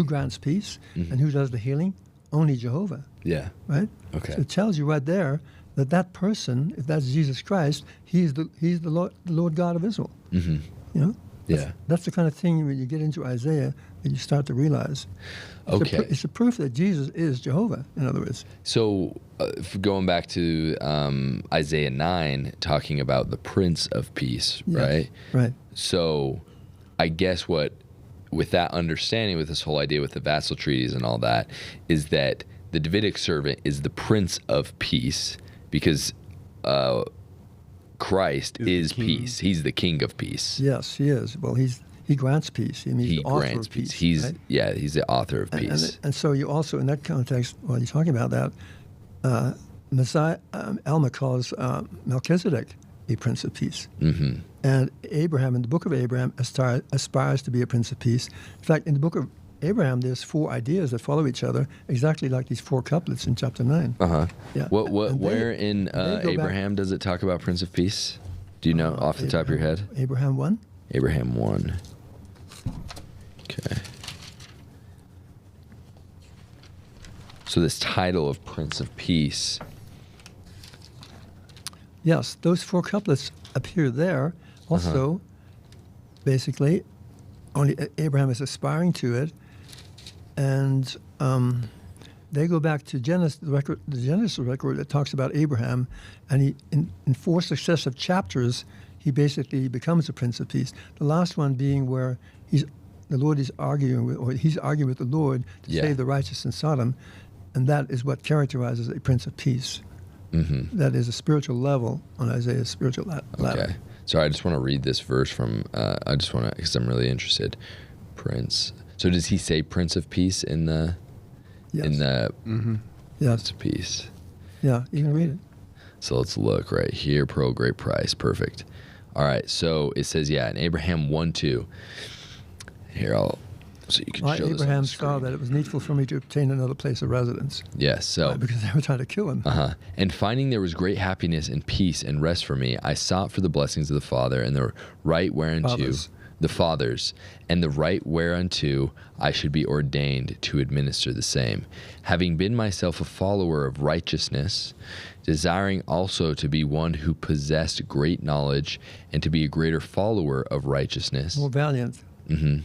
grants peace and who does the healing? Only Jehovah. Yeah. Right? Okay. So it tells you right there that person, if that's Jesus Christ, he's the Lord God of Israel. Mm-hmm. You know? Yeah. That's the kind of thing when you get into Isaiah that you start to realize. It's a proof that Jesus is Jehovah, in other words. So going back to Isaiah 9, talking about the Prince of Peace, right? Right. So I guess with that understanding, with this whole idea with the vassal treaties and all that, is that the Davidic servant is the Prince of Peace because Christ is peace. He's the King of Peace. Yes, he is. Well, he grants peace. He's the author of peace. He's right? he's the author of peace. And so you also, in that context, while you're talking about that, Messiah, Alma calls Melchizedek a Prince of Peace. Mm-hmm. And Abraham, in the book of Abraham, aspires to be a Prince of Peace. In fact, in the book of Abraham, there's 4 ideas that follow each other, exactly like these 4 couplets in chapter 9. Uh-huh. Yeah. Where in Abraham does it talk about Prince of Peace? Do you know off the top of your head? Abraham 1? Abraham 1. Okay. So this title of Prince of Peace. Yes, those 4 couplets appear there. Also, basically, only Abraham is aspiring to it. And they go back to Genesis, the Genesis record that talks about Abraham. And he, in 4 successive chapters, he basically becomes a Prince of Peace. The last one being where he's arguing with the Lord to save the righteous in Sodom. And that is what characterizes a Prince of Peace. Mm-hmm. That is a spiritual level on Isaiah's spiritual ladder. Okay. Sorry, I just want to read this verse from, because I'm really interested. Prince. So does he say Prince of Peace in the, yes. Prince of Peace? Yeah, you can read it. So let's look right here. Pearl, great price. Perfect. All right. So it says, in Abraham 1:2. Here, so you can show this. Abraham saw that it was needful for me to obtain another place of residence. Yes, so because they were trying to kill him. And finding there was great happiness and peace and rest for me, I sought for the blessings of the Father and the right whereunto the fathers, and the right whereunto I should be ordained to administer the same, having been myself a follower of righteousness, desiring also to be one who possessed great knowledge, and to be a greater follower of righteousness. More valiant.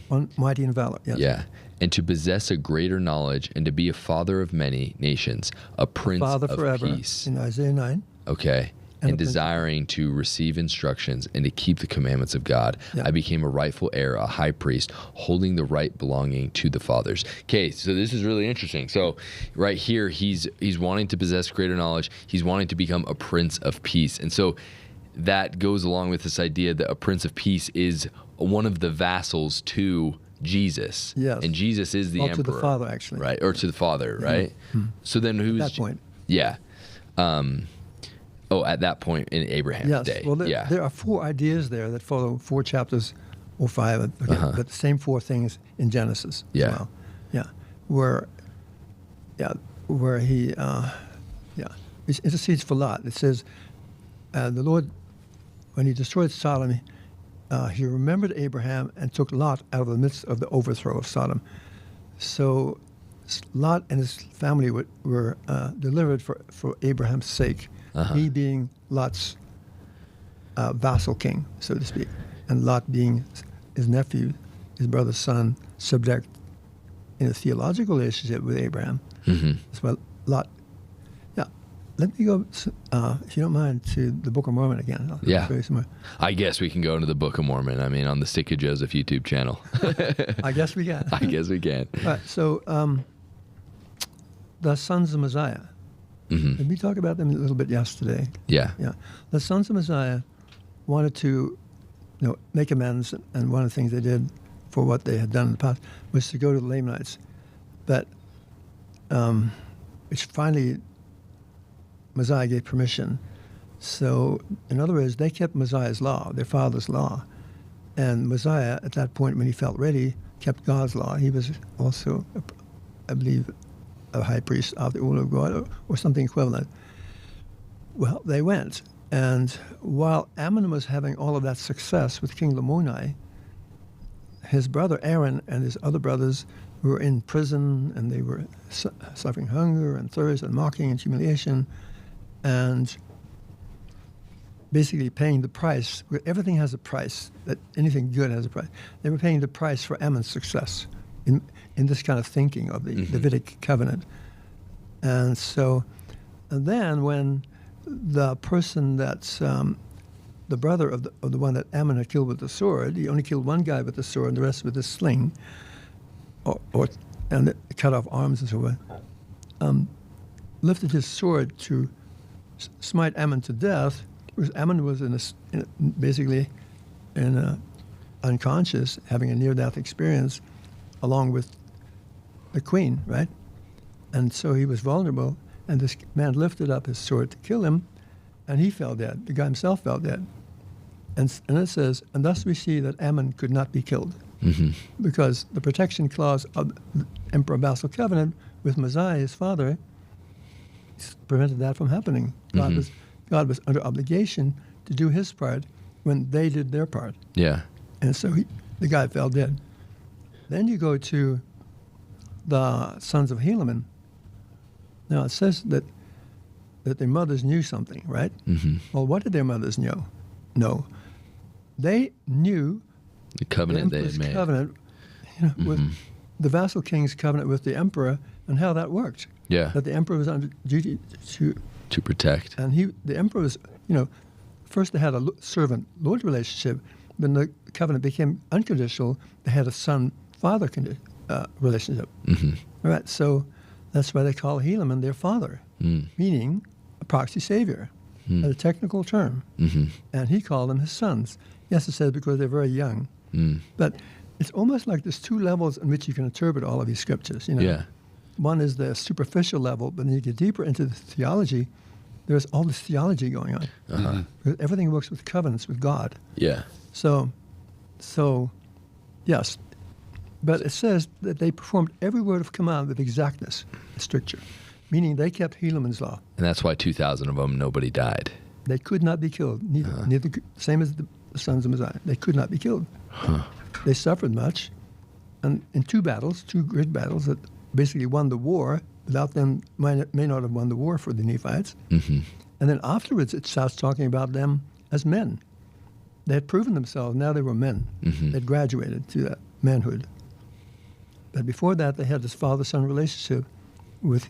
One mighty in valor. Yes. Yeah. And to possess a greater knowledge, and to be a father of many nations, a prince of forever, peace. In Isaiah 9. Okay. And desiring to receive instructions and to keep the commandments of God, I became a rightful heir, a high priest, holding the right belonging to the fathers. Okay, so this is really interesting. So right here, he's wanting to possess greater knowledge. He's wanting to become a prince of peace. And so that goes along with this idea that a prince of peace is one of the vassals to Jesus. Yes. And Jesus is the emperor. To the Father, actually. Right, or to the Father, right? Mm-hmm. So then who's... At that point. Yeah. At that point in Abraham's day. Well, there are 4 ideas there that follow 4 chapters or 5, but the same 4 things in Genesis as well. Yeah. Where he intercedes for Lot. It says, the Lord, when he destroyed Sodom, he remembered Abraham and took Lot out of the midst of the overthrow of Sodom. So Lot and his family were delivered for Abraham's sake, he being Lot's vassal king, so to speak, and Lot being his nephew, his brother's son, subject in a theological relationship with Abraham. That's why Lot. Yeah, let me go, if you don't mind, to the Book of Mormon again. Yeah. Very similar. I guess we can go into the Book of Mormon. I mean, on the Stick of Joseph YouTube channel. I guess we can. I guess we can. All right, so the sons of Messiah. Did we talk about them a little bit yesterday? Yeah. Yeah. The sons of Messiah wanted to, make amends, and one of the things they did for what they had done in the past was to go to the Lamanites. But which finally Messiah gave permission. So, in other words, they kept Messiah's law, their father's law. And Messiah, at that point, when he felt ready, kept God's law. He was also, I believe, a high priest of the order of God, or something equivalent. Well, they went. And while Ammon was having all of that success with King Lamoni, his brother Aaron and his other brothers were in prison, and they were suffering hunger and thirst and mocking and humiliation, and basically paying the price. Everything has a price. That anything good has a price. They were paying the price for Ammon's success in this kind of thinking of the Davidic covenant. And so, and then when the person that's the brother of the one that Ammon had killed with the sword, he only killed one guy with the sword and the rest with a sling, and cut off arms and so on, lifted his sword to smite Ammon to death, because Ammon was basically unconscious, having a near-death experience, along with the queen, right? And so he was vulnerable, and this man lifted up his sword to kill him, and he fell dead. The guy himself fell dead. And it says, and thus we see that Ammon could not be killed, because the protection clause of the Emperor-Vassal Covenant with Messiah, his father, prevented that from happening. God was under obligation to do his part when they did their part. Yeah. And so the guy fell dead. Then you go to the sons of Helaman. Now it says that their mothers knew something, right? Well, what did their mothers know? No. They knew the covenant they had emperor's made. Covenant, with the vassal king's covenant with the emperor, and how that worked. Yeah. That the emperor was under duty To protect. and the emperor was, first they had a servant-lord relationship. When the covenant became unconditional, they had a son-father relationship. All right, so that's why they call Helaman their father, meaning a proxy savior, a technical term. And he called them his sons. Yes, it says because they're very young. But it's almost like there's two levels in which you can interpret all of these scriptures. Yeah. One is the superficial level, but then you get deeper into the theology. There's all this theology going on. Because everything works with covenants with God. Yeah. So, yes. But it says that they performed every word of command with exactness and stricture, meaning they kept Helaman's law. And that's why 2,000 of them, nobody died. They could not be killed. Neither same as the sons of Messiah. They could not be killed. They suffered much, and in two great battles that basically won the war. Without them, may not have won the war for the Nephites. And then afterwards, it starts talking about them as men. They had proven themselves. Now they were men. They'd graduated to that manhood. But before that, they had this father-son relationship with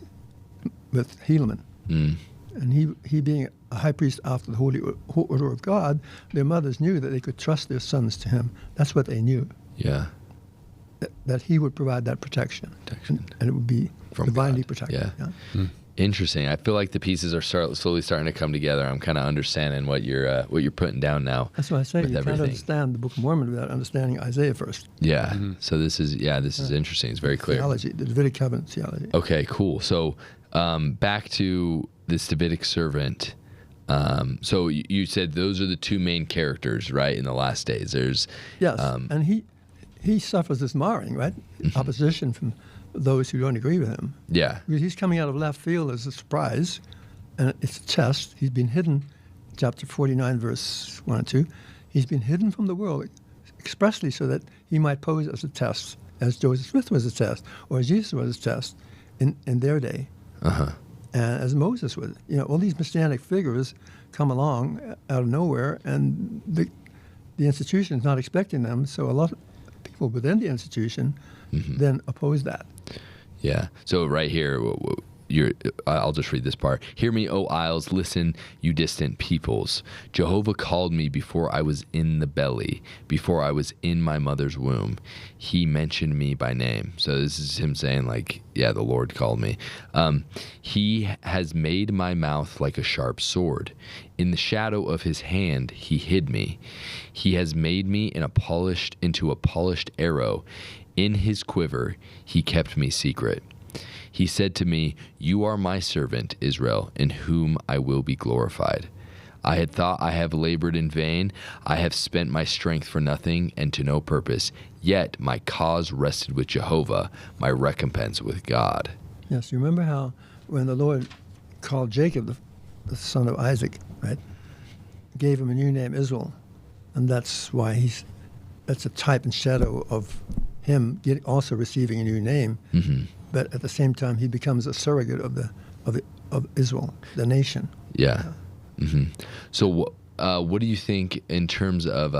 Helaman. And he being a high priest after the holy order of God, their mothers knew that they could trust their sons to him. That's what they knew. Yeah. That he would provide that protection. And it would be From divinely God. protected. Yeah. Interesting. I feel like the pieces are slowly starting to come together. I'm kind of understanding what you're putting down now. That's why I say you everything. can't understand the Book of Mormon without understanding Isaiah first. Yeah. So this is interesting. It's very clear. Theology, the Davidic covenant theology. Okay, cool. So back to this Davidic servant. So you said those are the two main characters, right, in the last days. There's Yes, and he suffers this marring, right? Opposition from those who don't agree with him. Yeah. Because he's coming out of left field as a surprise, and it's a test. He's been hidden, chapter 49, verse 1 and 2. He's been hidden from the world expressly so that he might pose as a test, as Joseph Smith was a test, or as Jesus was a test in their day. Uh-huh. And as Moses was. All these messianic figures come along out of nowhere, and the institution is not expecting them, so a lot of people within the institution then oppose that. Yeah. So right here, I'll just read this part. Hear me, O isles, listen, you distant peoples. Jehovah called me before I was in the belly, before I was in my mother's womb. He mentioned me by name. So this is him saying, like, yeah, the Lord called me. He has made my mouth like a sharp sword. In the shadow of his hand, he hid me. He has made me into a polished arrow. In his quiver, he kept me secret. He said to me, you are my servant, Israel, in whom I will be glorified. I had thought I have labored in vain. I have spent my strength for nothing and to no purpose. Yet my cause rested with Jehovah, my recompense with God. Yes, you remember how when the Lord called Jacob, the son of Isaac, right, gave him a new name, Israel. And that's why that's a type and shadow of him also receiving a new name. Mm-hmm. But at the same time, he becomes a surrogate of Israel, the nation. Yeah. Mm-hmm. So what do you think in terms of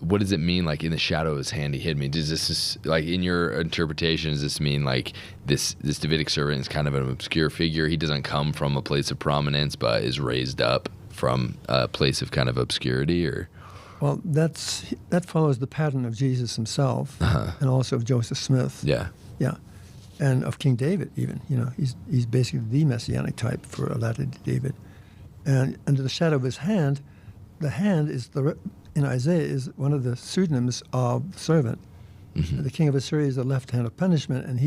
what does it mean, like, in the shadow of his hand he hid me? Does this, like, in your interpretation, does this mean, like, this Davidic servant is kind of an obscure figure? He doesn't come from a place of prominence, but is raised up from a place of kind of obscurity, or? Well, that follows the pattern of Jesus himself, and also of Joseph Smith. Yeah. Yeah. And of King David, even. He's basically the messianic type for a latter David. And under the shadow of his hand, the hand is in Isaiah is one of the pseudonyms of the servant. Mm-hmm. The king of Assyria is the left hand of punishment, and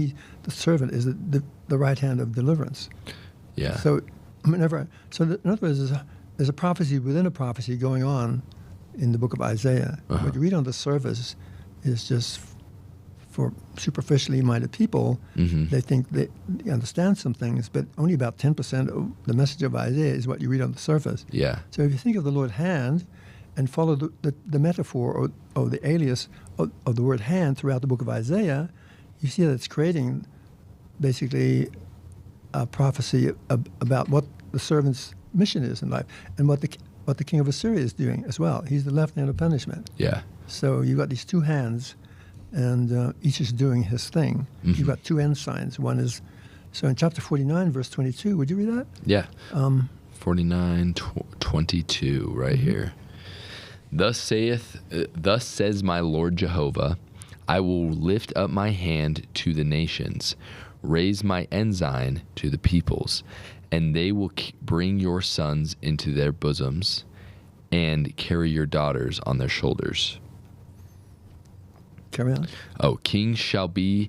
the servant is the right hand of deliverance. Yeah. So in other words, there's a prophecy within a prophecy going on in the book of Isaiah. What you read on the surface is just for superficially minded people. Mm-hmm. They think they understand some things, but only about 10% of the message of Isaiah is what you read on the surface. Yeah. So if you think of the Lord hand and follow the metaphor or the alias of the word hand throughout the book of Isaiah, you see that it's creating basically a prophecy about what the servant's mission is in life and what the king of Assyria is doing as well. He's the left hand of punishment. Yeah. So you've got these two hands, and each is doing his thing. Mm-hmm. You've got two ensigns. One is, so in chapter 49, verse 22, would you read that? Yeah. 49, 22, right here. Thus says my Lord Jehovah, I will lift up my hand to the nations, raise my ensign to the peoples, and they will bring your sons into their bosoms and carry your daughters on their shoulders. Carry on. Oh, kings shall be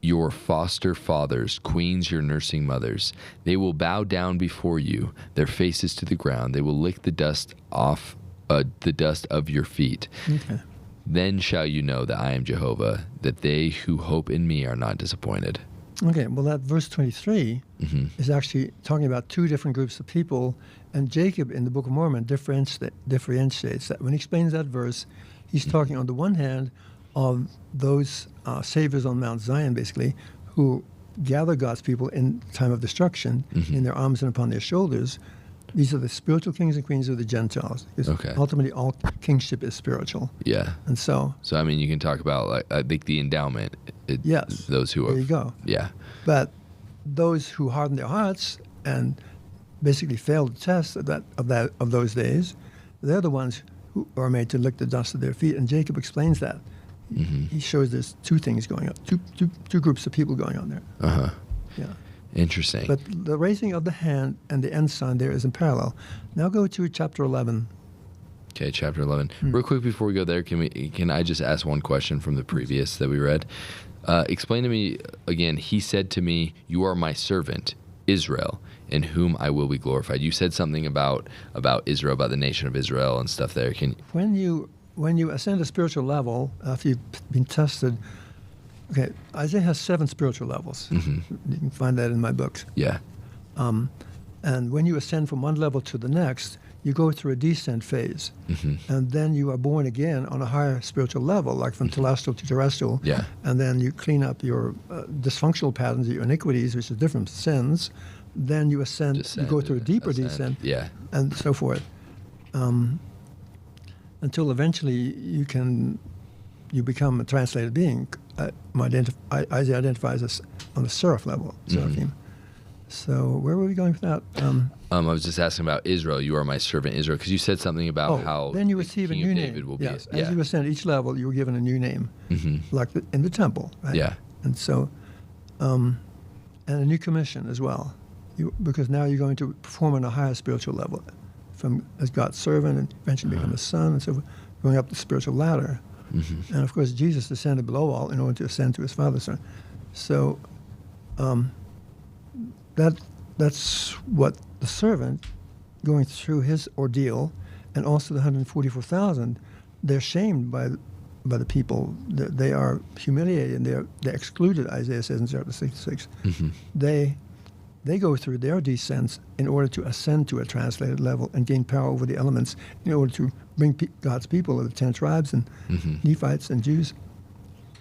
your foster fathers, queens your nursing mothers. They will bow down before you, their faces to the ground. They will lick the dust off the dust of your feet. Okay. Then shall you know that I am Jehovah, that they who hope in me are not disappointed. Okay, well, that verse 23 is actually talking about two different groups of people, and Jacob in the Book of Mormon differentiates that. When he explains that verse, he's talking on the one hand of those saviors on Mount Zion, basically, who gather God's people in time of destruction in their arms and upon their shoulders. These are the spiritual kings and queens of the Gentiles. Because ultimately, all kingship is spiritual. Yeah. And so... So, I mean, you can talk about, like, I think the endowment. Yes. Those who are... There you go. Yeah. But those who harden their hearts and basically fail the test of those days, they're the ones who are made to lick the dust of their feet. And Jacob explains that. Mm-hmm. He shows there's two things going on, two groups of people going on there. Uh-huh. Yeah. Interesting. But the raising of the hand and the ensign there is in parallel. Now go to chapter 11. Okay, chapter 11. Real quick before we go there, can I just ask one question from the previous that we read? Explain to me again. He said to me, "You are my servant, Israel, in whom I will be glorified." You said something about Israel, about the nation of Israel and stuff there. When you ascend a spiritual level after you've been tested? Okay, Isaiah has 7 spiritual levels. Mm-hmm. You can find that in my books. Yeah. And when you ascend from one level to the next, you go through a descent phase, and then you are born again on a higher spiritual level, like from telestial to terrestrial. Yeah. And then you clean up your dysfunctional patterns, your iniquities, which is different sins. Then you ascend, you go through a deeper descent, Yeah. and so forth, until eventually you become a translated being. Isaiah identifies us on the seraph level, seraphim. So where were we going with that? I was just asking about Israel. You are my servant Israel, because you said something about how then you the receive a King new of name. David will Yes. be. As you ascend each level, you were given a new name, like in the temple, right? Yeah. And so, and a new commission as well, because now you're going to perform on a higher spiritual level, as God's servant and eventually become a son, and so forth, going up the spiritual ladder. And of course, Jesus descended below all in order to ascend to his Father's son. So that's what the servant going through his ordeal, and also the 144,000, they're shamed by the people. They are humiliated, and they're excluded, Isaiah says in chapter 66. They go through their descents in order to ascend to a translated level and gain power over the elements in order to bring God's people of the 10 tribes and Nephites and Jews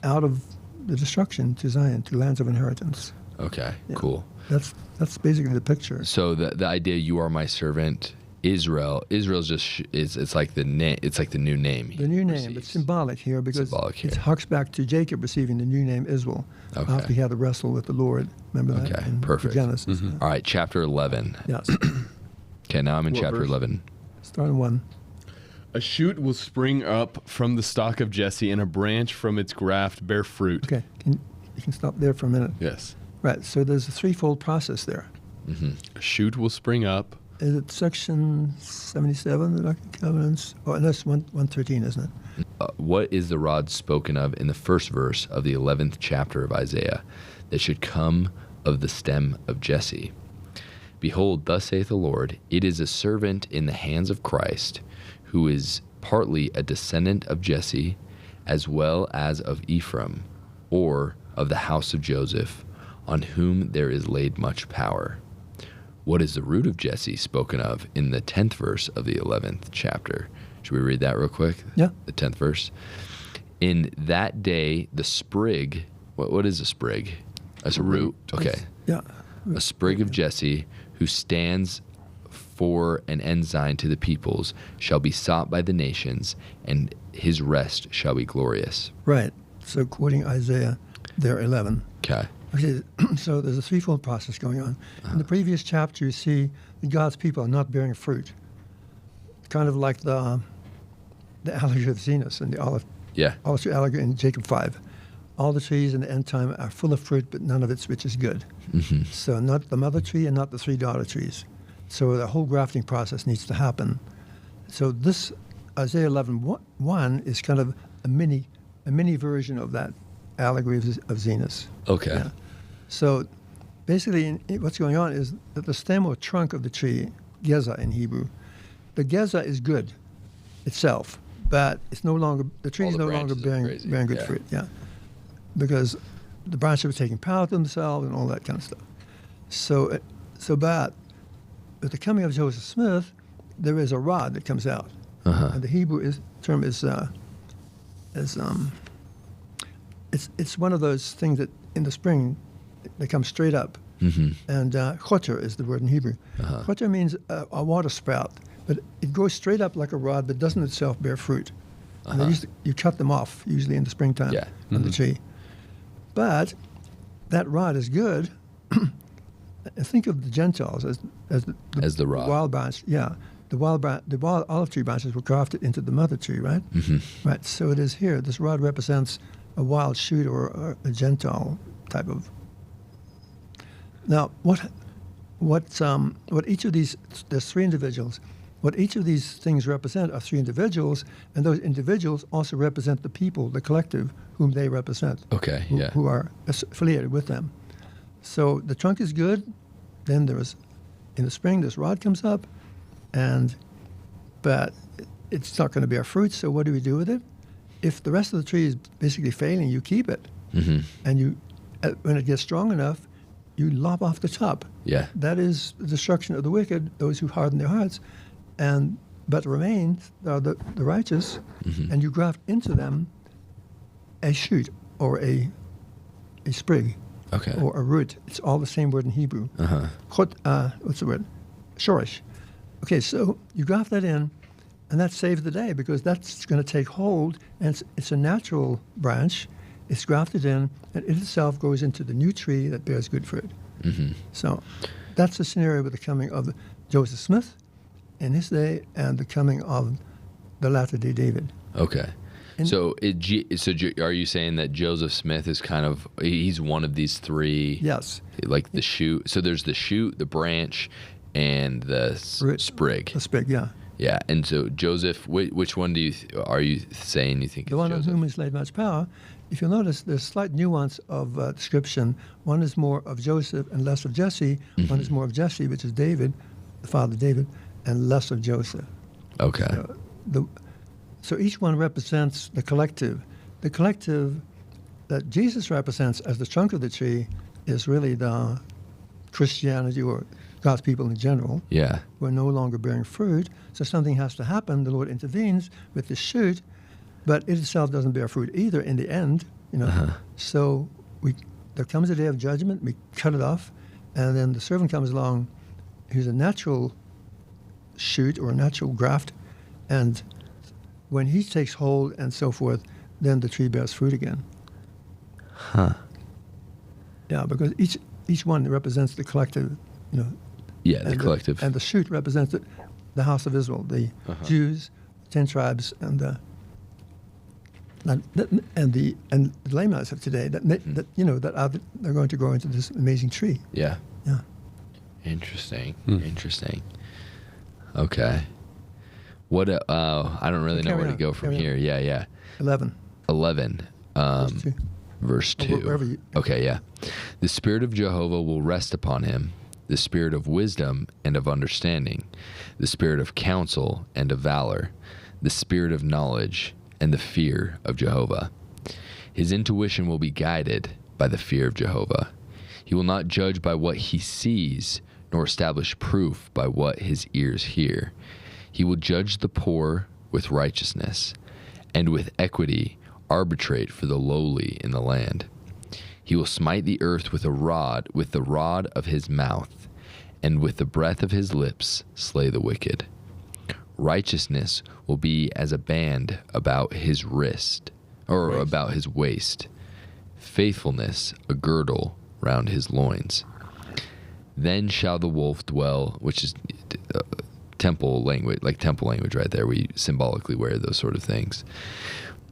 out of the destruction to Zion, to lands of inheritance. Okay, cool. That's basically the picture. So the idea, you are my servant Israel's just it's like the name. It's like the new name. The new name. It's symbolic here because it harks back to Jacob receiving the new name Israel after he had to wrestle with the Lord. Remember that? Okay, perfect. Genesis. All right, chapter 11. Yes. Okay, now I'm in chapter verse? 11. Start in 1. A shoot will spring up from the stock of Jesse, and a branch from its graft bear fruit. Okay, you can stop there for a minute. Yes. Right. So there's a threefold process there. A shoot will spring up. Is it section 77, the Doctrine and Covenants? Oh, and that's 113, isn't it? What is the rod spoken of in the first verse of the 11th chapter of Isaiah that should come of the stem of Jesse? Behold, thus saith the Lord, it is a servant in the hands of Christ, who is partly a descendant of Jesse, as well as of Ephraim, or of the house of Joseph, on whom there is laid much power. What is the root of Jesse spoken of in the 10th verse of the 11th chapter? Should we read that real quick? Yeah. The 10th verse. In that day, the sprig, what is a sprig? That's a root. Okay. Yeah. A sprig of Jesse, who stands for an ensign to the peoples, shall be sought by the nations, and his rest shall be glorious. Right. So quoting Isaiah there, 11. Okay. Okay, so there's a threefold process going on. In the previous chapter, you see that God's people are not bearing fruit. Kind of like the allegory of Zenos and the olive tree allegory in Jacob 5. All the trees in the end time are full of fruit, but none of its which is good. So not the mother tree and not the three daughter trees. So the whole grafting process needs to happen. So this Isaiah 11:1 is kind of a mini version of that allegory of Zenos. Okay. Yeah. So basically what's going on is that the stem or trunk of the tree, geza in Hebrew, the geza is good itself, but it's no longer, the tree is no longer bearing good fruit. Yeah. Because the branches are taking power to themselves and all that kind of stuff. But with the coming of Joseph Smith, there is a rod that comes out. And the Hebrew term is it's one of those things that in the spring they come straight up. And choter is the word in Hebrew. Choter means a water sprout, but it goes straight up like a rod, but doesn't itself bear fruit. And you cut them off usually in the springtime on the tree. But that rod is good. Think of the Gentiles as the rod. Wild branch. Yeah, the wild olive tree branches were grafted into the mother tree, right? Right. So it is here. This rod represents a wild shoot or a Gentile type of. Now, what each of these, there's three individuals. What each of these things represent are three individuals, and those individuals also represent the people, the collective, whom they represent. Okay, who are affiliated with them. So the trunk is good. Then in the spring, this rod comes up, but it's not going to bear fruit. So what do we do with it? If the rest of the tree is basically failing, you keep it, and when it gets strong enough, you lop off the top. Yeah. That is the destruction of the wicked, those who harden their hearts, but remains are the righteous, and you graft into them a shoot or a sprig Okay. or a root. It's all the same word in Hebrew. What's the word? Shorish. Okay, so you graft that in, and that saves the day because that's going to take hold, and it's a natural branch. It's grafted in, and it itself goes into the new tree that bears good fruit. So that's the scenario with the coming of Joseph Smith in his day and the coming of the latter-day David. Okay. So are you saying that Joseph Smith is he's one of these three? Yes. Like the shoot. So there's the shoot, the branch, and the sprig. The sprig, yeah. Yeah. And so Joseph, which one are you saying you think the is one Joseph? on whom is laid much power? If you'll notice, there's slight nuance of description. One is more of Joseph and less of Jesse. One is more of Jesse, which is David, the father David, and less of Joseph. Okay. So each one represents the collective. The collective that Jesus represents as the trunk of the tree is really the Christianity or God's people in general. Yeah. Who are no longer bearing fruit. So something has to happen. The Lord intervenes with the shoot, but it itself doesn't bear fruit either in the end. So there comes a day of judgment. We cut it off, and then the servant comes along, who's a natural shoot or a natural graft, and when he takes hold and so forth, then the tree bears fruit again. Huh. Yeah, because each one represents the collective, Yeah, the collective. And the shoot represents the house of Israel, the Jews, 10 tribes, and the Lamanites of today. They're going to grow into this amazing tree. Yeah. Yeah. Interesting. Interesting. Okay. What? I don't really know where to go from here. Yeah. 11. Verse 2. Okay, yeah. The Spirit of Jehovah will rest upon him, the Spirit of wisdom and of understanding, the Spirit of counsel and of valor, the Spirit of knowledge and the fear of Jehovah. His intuition will be guided by the fear of Jehovah. He will not judge by what he sees, nor establish proof by what his ears hear. He will judge the poor with righteousness, and with equity arbitrate for the lowly in the land. He will smite the earth with the rod of his mouth, and with the breath of his lips slay the wicked. Righteousness will be as a band about his wrist, or about his waist. Faithfulness a girdle round his loins. Then shall the wolf dwell, which is temple language right there. We symbolically wear those sort of things.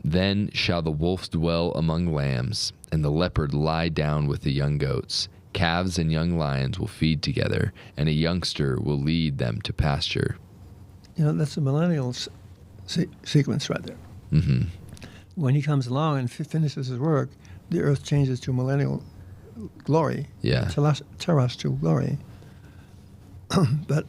Then shall the wolf dwell among lambs, and the leopard lie down with the young goats. Calves and young lions will feed together, and a youngster will lead them to pasture. That's a millennial sequence right there. When he comes along and finishes his work, the earth changes to millennial glory. Yeah. Terrestrial glory. But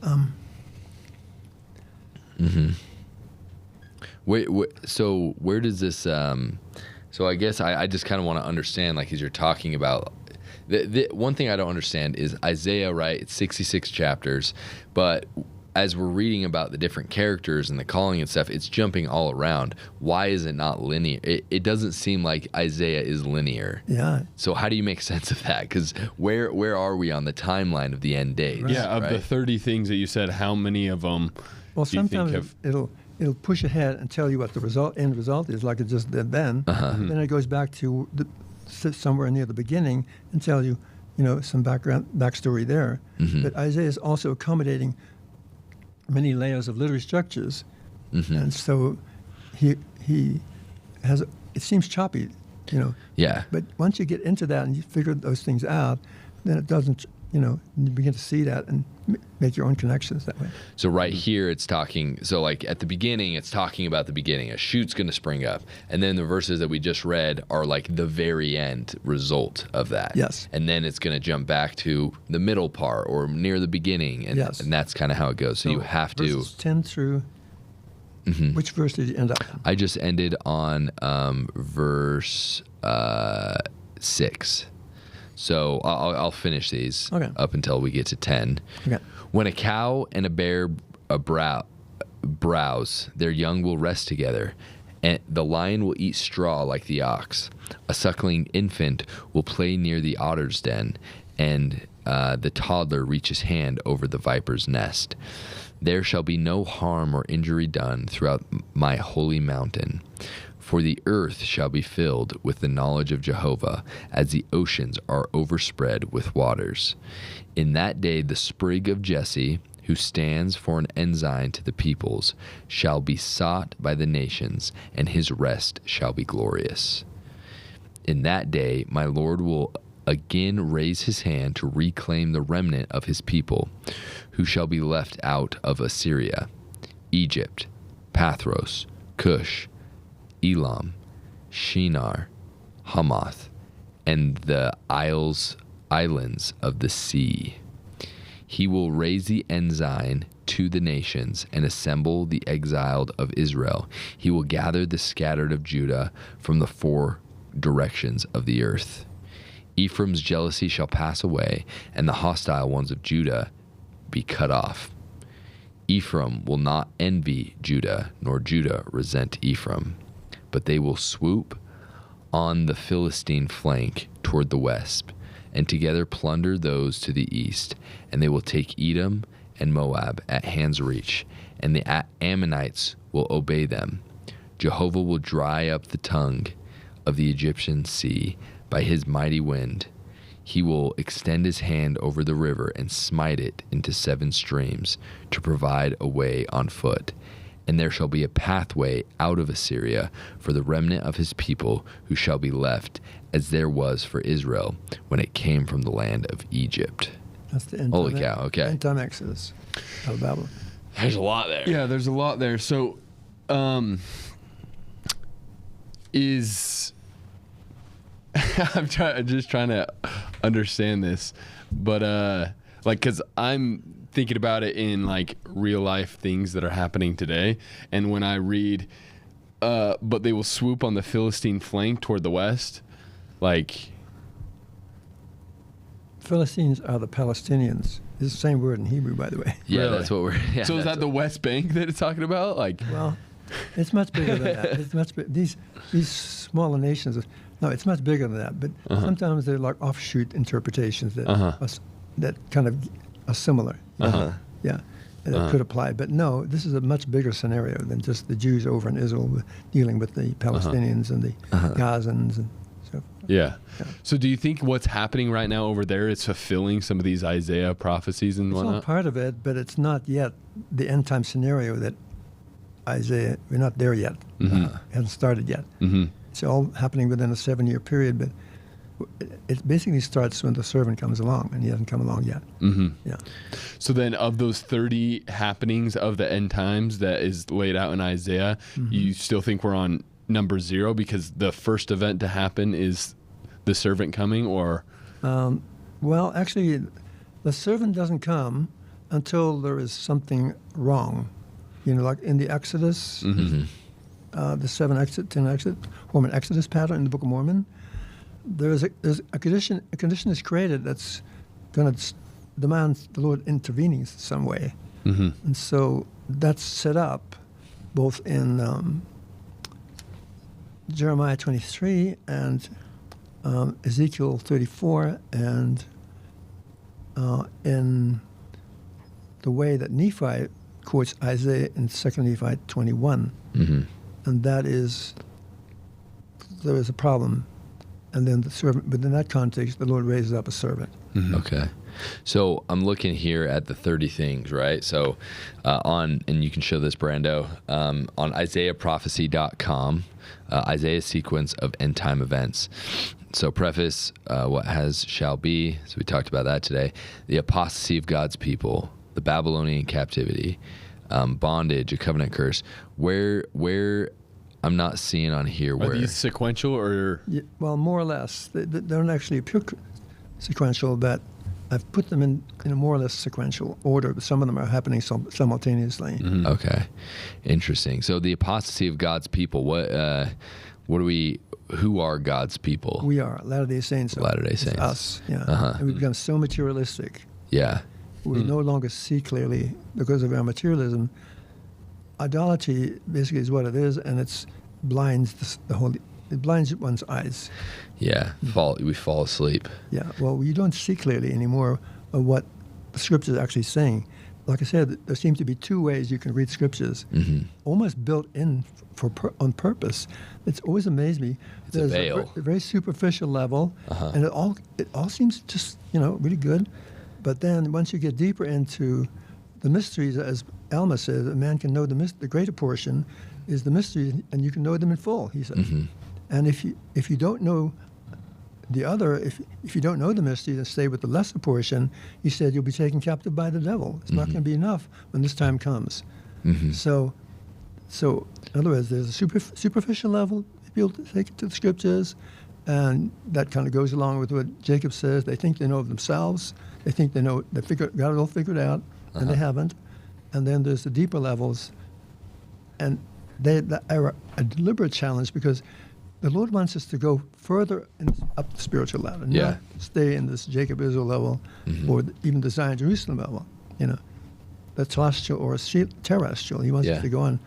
So where does this? So I guess I just kind of want to understand, like, as you're talking about, the one thing I don't understand is Isaiah, right? It's 66 chapters, but as we're reading about the different characters and the calling and stuff, it's jumping all around. Why is it not linear? It doesn't seem like Isaiah is linear. Yeah. So how do you make sense of that? Because where are we on the timeline of the end days? Yeah, of the 30 things that you said, how many of them Well, do you think sometimes it'll push ahead and tell you what the end result is, like it just did then. Then it goes back to somewhere near the beginning and tells you, some backstory there. But Isaiah is also accommodating many layers of literary structures, and so he has. It seems choppy, Yeah. But once you get into that and you figure those things out, then it doesn't. You begin to see that and make your own connections that way. So right here, it's talking. So like at the beginning, it's talking about the beginning. A shoot's going to spring up, and then the verses that we just read are like the very end result of that. Yes. And then it's going to jump back to the middle part or near the beginning, and yes. And that's kind of how it goes. So you have to. Verses 10 through. Which verse did you end up on? I just ended on verse 6. So I'll finish these up until we get to 10. Okay. When a cow and a bear browse. Their young will rest together. And the lion will eat straw like the ox. A suckling infant will play near the otter's den, and the toddler reach his hand over the viper's nest. There shall be no harm or injury done throughout my holy mountain. For the earth shall be filled with the knowledge of Jehovah, as the oceans are overspread with waters. In that day the sprig of Jesse, who stands for an ensign to the peoples, shall be sought by the nations, and his rest shall be glorious. In that day my Lord will again raise his hand to reclaim the remnant of his people, who shall be left out of Assyria, Egypt, Pathros, Cush, Elam, Shinar, Hamath, and the islands of the sea. He will raise the ensign to the nations and assemble the exiled of Israel. He will gather the scattered of Judah from the four directions of the earth. Ephraim's jealousy shall pass away, and the hostile ones of Judah be cut off. Ephraim will not envy Judah, nor Judah resent Ephraim, but they will swoop on the Philistine flank toward the west, and together plunder those to the east, and they will take Edom and Moab at hand's reach, and the Ammonites will obey them. Jehovah will dry up the tongue of the Egyptian sea by his mighty wind. He will extend his hand over the river and smite it into 7 streams to provide a way on foot. And there shall be a pathway out of Assyria for the remnant of his people who shall be left, as there was for Israel when it came from the land of Egypt. That's the end. Holy cow, okay. End time Exodus out of Babylon. There's a lot there. Yeah, there's a lot there. So, I'm just trying to understand this, but because I'm thinking about it in like real life things that are happening today, and when I read, but they will swoop on the Philistine flank toward the west, like Philistines are the Palestinians. It's the same word in Hebrew, by the way. Yeah, Really? that's what we're. Yeah, so is that the West Bank that it's talking about? Like, Well, it's much bigger than that. It's much these smaller nations. No, it's much bigger than that. But sometimes they're like offshoot interpretations that that kind of are similar. Yeah, that could apply. But no, this is a much bigger scenario than just the Jews over in Israel dealing with the Palestinians and the Gazans and so. Yeah. So do you think what's happening right now over there is fulfilling some of these Isaiah prophecies and It's all whatnot? part of it, but it's not yet the end time scenario that Isaiah. We're not there yet. Hasn't started yet. It's all happening within a 7-year period, but it basically starts when the servant comes along, and he hasn't come along yet. Yeah. So then of those 30 happenings of the end times that is laid out in Isaiah, you still think we're on number 0 because the first event to happen is the servant coming, or? Well, actually, the servant doesn't come until there is something wrong. You know, like in the Exodus, the 10 Exodus pattern in the Book of Mormon, there's a condition. A condition is created that's going to demand the Lord intervening some way, and so that's set up both in Jeremiah 23 and Ezekiel 34, and in the way that Nephi quotes Isaiah in 2 Nephi 21. And that is, there is a problem. And then the servant, but in that context, the Lord raises up a servant. Okay. So I'm looking here at the 30 things, right? So and you can show this, Brando, on IsaiahProphecy.com, Isaiah's sequence of end time events. So preface, what has shall be. So we talked about that today. The apostasy of God's people, the Babylonian captivity, bondage, a covenant curse. Where I'm not seeing on here where. Are these sequential or? Yeah, well, more or less. They're not actually pure sequential, but I've put them in a more or less sequential order, but some of them are happening simultaneously. Okay. Interesting. So the apostasy of God's people, who are God's people? We are Latter-day Saints. Latter-day It's Saints. us, yeah. And we've become so materialistic. Yeah. We no longer see clearly because of our materialism. idolatry basically is what it is, and it blinds it blinds one's eyes. Yeah, we fall asleep. Yeah, well, you don't see clearly anymore of what the Scripture is actually saying. Like I said, there seems to be two ways you can read Scriptures, almost built in on purpose. It's always amazed me. It's a veil. A very superficial level, and it all seems just really good. But then once you get deeper into the mysteries, as Alma says, a man can know the greater portion is the mystery, and you can know them in full, he says. And if you don't know the other, if you don't know the mystery and stay with the lesser portion, he said you'll be taken captive by the devil. It's not going to be enough when this time comes. So in other words, there's a superficial level. People take it to the Scriptures, and that kind of goes along with what Jacob says. They think they know themselves. They think they got it all figured out, and they haven't. And then there's the deeper levels, and they are a deliberate challenge, because the Lord wants us to go further up the spiritual ladder, not stay in this Jacob Israel level, or even the Zion Jerusalem level, the celestial or terrestrial. He wants us to go on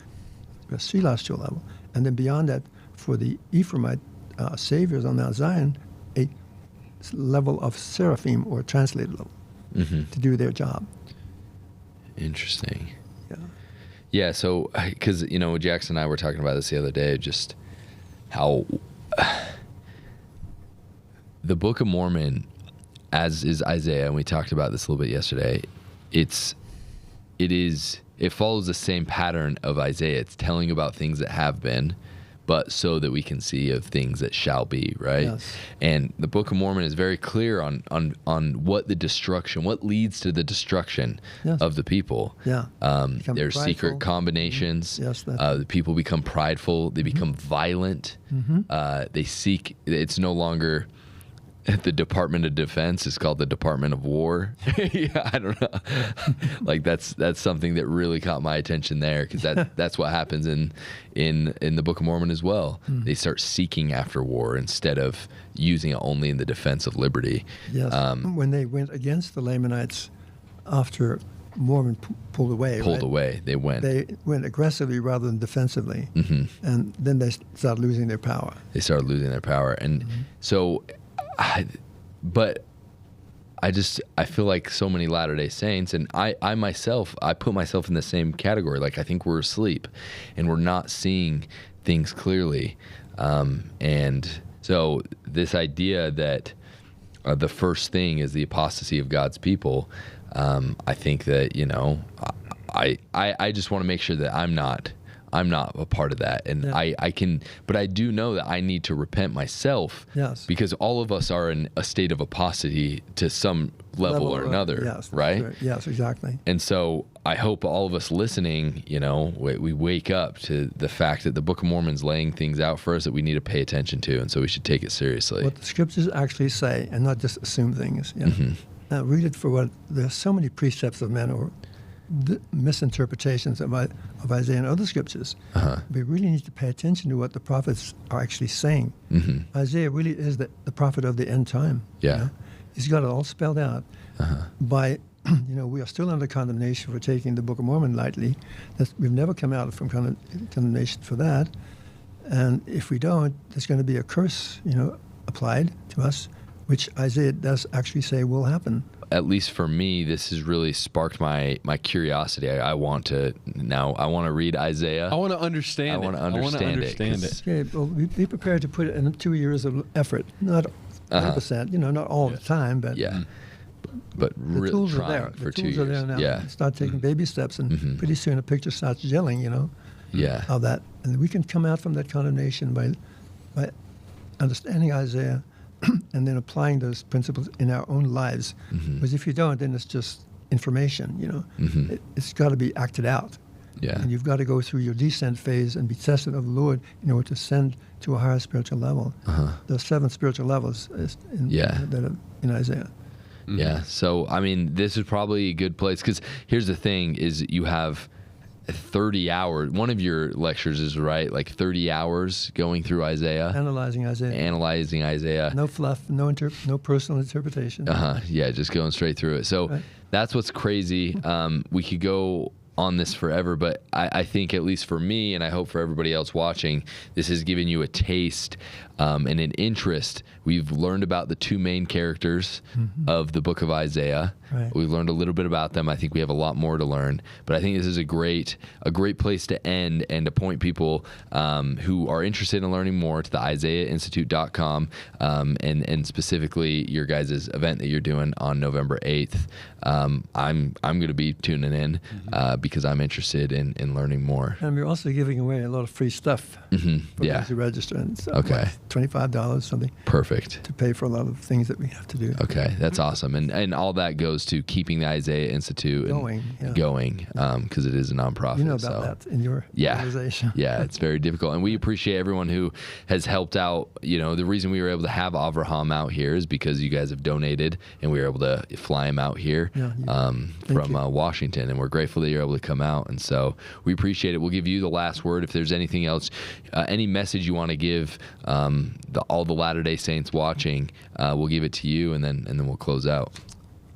a celestial level, and then beyond that, for the Ephraimite saviors on Mount Zion, a level of seraphim or translated level to do their job. Interesting. Yeah. Yeah. So, because Jackson and I were talking about this the other day, just how the Book of Mormon, as is Isaiah, and we talked about this a little bit yesterday, it follows the same pattern of Isaiah. It's telling about things that have been, but so that we can see of things that shall be, right? Yes. And the Book of Mormon is very clear on what leads to the destruction of the people. Yeah. There's secret combinations. Yes. The people become prideful. They become violent. It's no longer the Department of Defense. It's called the Department of War. Yeah, I don't know. Like that's something that really caught my attention there, because that's what happens in the Book of Mormon as well. They start seeking after war instead of using it only in the defense of liberty. Yes. When they went against the Lamanites after Mormon pulled away. They went aggressively rather than defensively, and then they started losing their power. And so. But I feel like so many Latter-day Saints, and I myself, I put myself in the same category. Like, I think we're asleep and we're not seeing things clearly. And so this idea that the first thing is the apostasy of God's people, I think that, I just want to make sure that I'm not a part of that, and but I do know that I need to repent myself. Yes. Because all of us are in a state of apostasy to some level or another. Yes. Right? Yes, exactly. And so I hope all of us listening, we wake up to the fact that the Book of Mormon's laying things out for us that we need to pay attention to, and so we should take it seriously. What the Scriptures actually say, and not just assume things. Now read it for what. There's so many precepts of men or the misinterpretations of Isaiah and other Scriptures. We really need to pay attention to what the prophets are actually saying. Isaiah really is the prophet of the end time. Yeah. He's got it all spelled out. We are still under condemnation for taking the Book of Mormon lightly. We've never come out from condemnation for that. And if we don't, there's going to be a curse, applied to us, which Isaiah does actually say will happen. At least for me, this has really sparked my curiosity. I want to read Isaiah. I want to understand it. I want to understand it. Okay, well, be prepared to put in 2 years of effort. Not 100%, not all the time, but but the tools are there. For the 2 tools years. are there now. Yeah. Start taking baby steps, and pretty soon a picture starts gelling, Yeah. of that. And we can come out from that condemnation by understanding Isaiah and then applying those principles in our own lives. Because if you don't, then it's just information, It's got to be acted out. Yeah. And you've got to go through your descent phase and be tested of the Lord in order to ascend to a higher spiritual level. There are 7 spiritual levels that are in Isaiah. Yeah. So, this is probably a good place, because here's the thing is you have 30 hours. One of your lectures is like 30 hours going through Isaiah. Analyzing Isaiah. No fluff, no personal interpretation. Yeah, just going straight through it. So that's what's crazy. We could go on this forever, but I think, at least for me, and I hope for everybody else watching, this has given you a taste and an interest. We've learned about the two main characters of the book of Isaiah. Right. We've learned a little bit about them. I think we have a lot more to learn, but I think this is a great place to end, and to point people who are interested in learning more to the IsaiahInstitute.com, and specifically your guys' event that you're doing on November 8th. I'm going to be tuning in because I'm interested in learning more. And we're also giving away a lot of free stuff for those who register. And so Okay. $25, something. Perfect. To pay for a lot of things that we have to do. Okay, that's awesome. And all that goes to keeping the Isaiah Institute going, because it is a nonprofit. You know about that in your organization. Yeah, it's very difficult. And we appreciate everyone who has helped out. You know, the reason we were able to have Avraham out here is because you guys have donated, and we were able to fly him out here from Washington. And we're grateful that you're able to come out. And so we appreciate it. We'll give you the last word. If there's anything else, any message you want to give all the Latter-day Saints watching, we'll give it to you, and then we'll close out.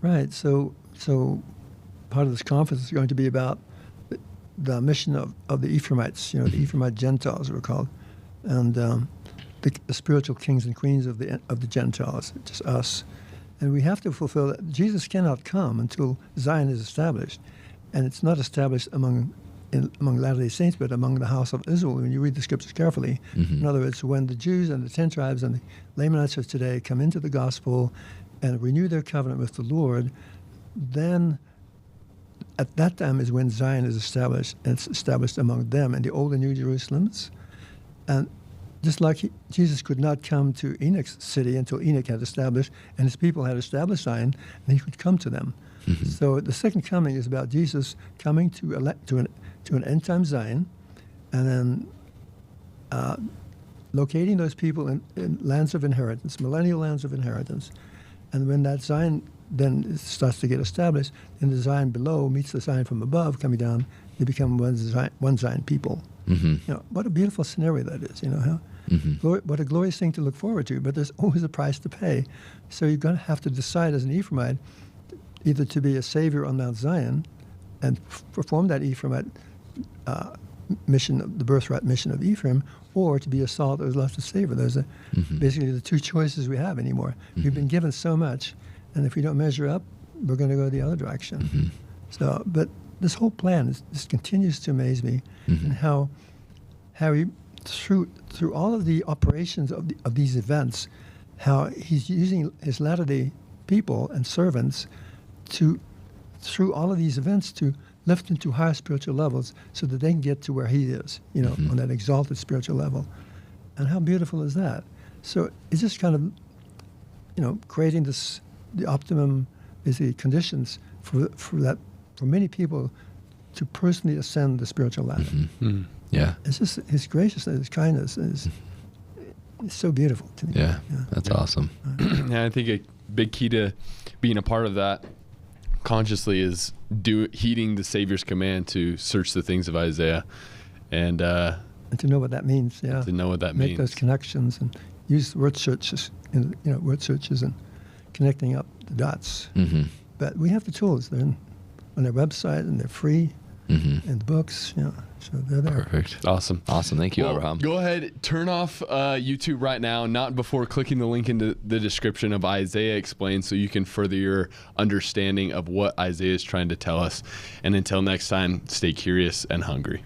Right. So part of this conference is going to be about the mission of the Ephraimites, the Ephraimite Gentiles we're called, and the spiritual kings and queens of the Gentiles, just us. And we have to fulfill that. Jesus cannot come until Zion is established, and it's not established among Latter-day Saints, but among the house of Israel. When you read the scriptures carefully, in other words, when the Jews and the 10 tribes and the Lamanites of today come into the gospel and renew their covenant with the Lord, then at that time is when Zion is established, and it's established among them in the Old and New Jerusalems. And just like Jesus could not come to Enoch's city until Enoch had established, and his people had established Zion, and he could come to them. So the second coming is about Jesus coming to an end-time Zion, and then locating those people in lands of inheritance, millennial lands of inheritance. And when that Zion then starts to get established, then the Zion below meets the Zion from above, coming down, they become one Zion people. What a beautiful scenario that is, how what a glorious thing to look forward to, but there's always a price to pay. So you're going to have to decide as an Ephraimite either to be a savior on Mount Zion and perform that Ephraimite mission, the birthright mission of Ephraim, or to be a salt that was left to savor. Those are basically the two choices we have anymore. We've been given so much, and if we don't measure up, we're going to go the other direction. So, but this whole plan just continues to amaze me, and how he, through all of the operations of these events, how he's using his Latter-day people and servants through all of these events to lift them to higher spiritual levels so that they can get to where he is, on that exalted spiritual level. And how beautiful is that? So it's just kind of, creating the optimum, basically, conditions for many people to personally ascend the spiritual ladder. Yeah. It's just his graciousness, his kindness is so beautiful to me. Yeah. That's awesome. Yeah, I think a big key to being a part of that consciously is heeding the Savior's command to search the things of Isaiah, and to know what that means. Yeah, to know what that means. Make those connections and use word searches, word searches and connecting up the dots. But we have the tools. They're on their website, and they're free, and the books. So they're there. Perfect. Awesome. Thank you, Avraham. Go ahead, turn off YouTube right now, not before clicking the link into the description of Isaiah Explained, so you can further your understanding of what Isaiah is trying to tell us. And until next time, stay curious and hungry.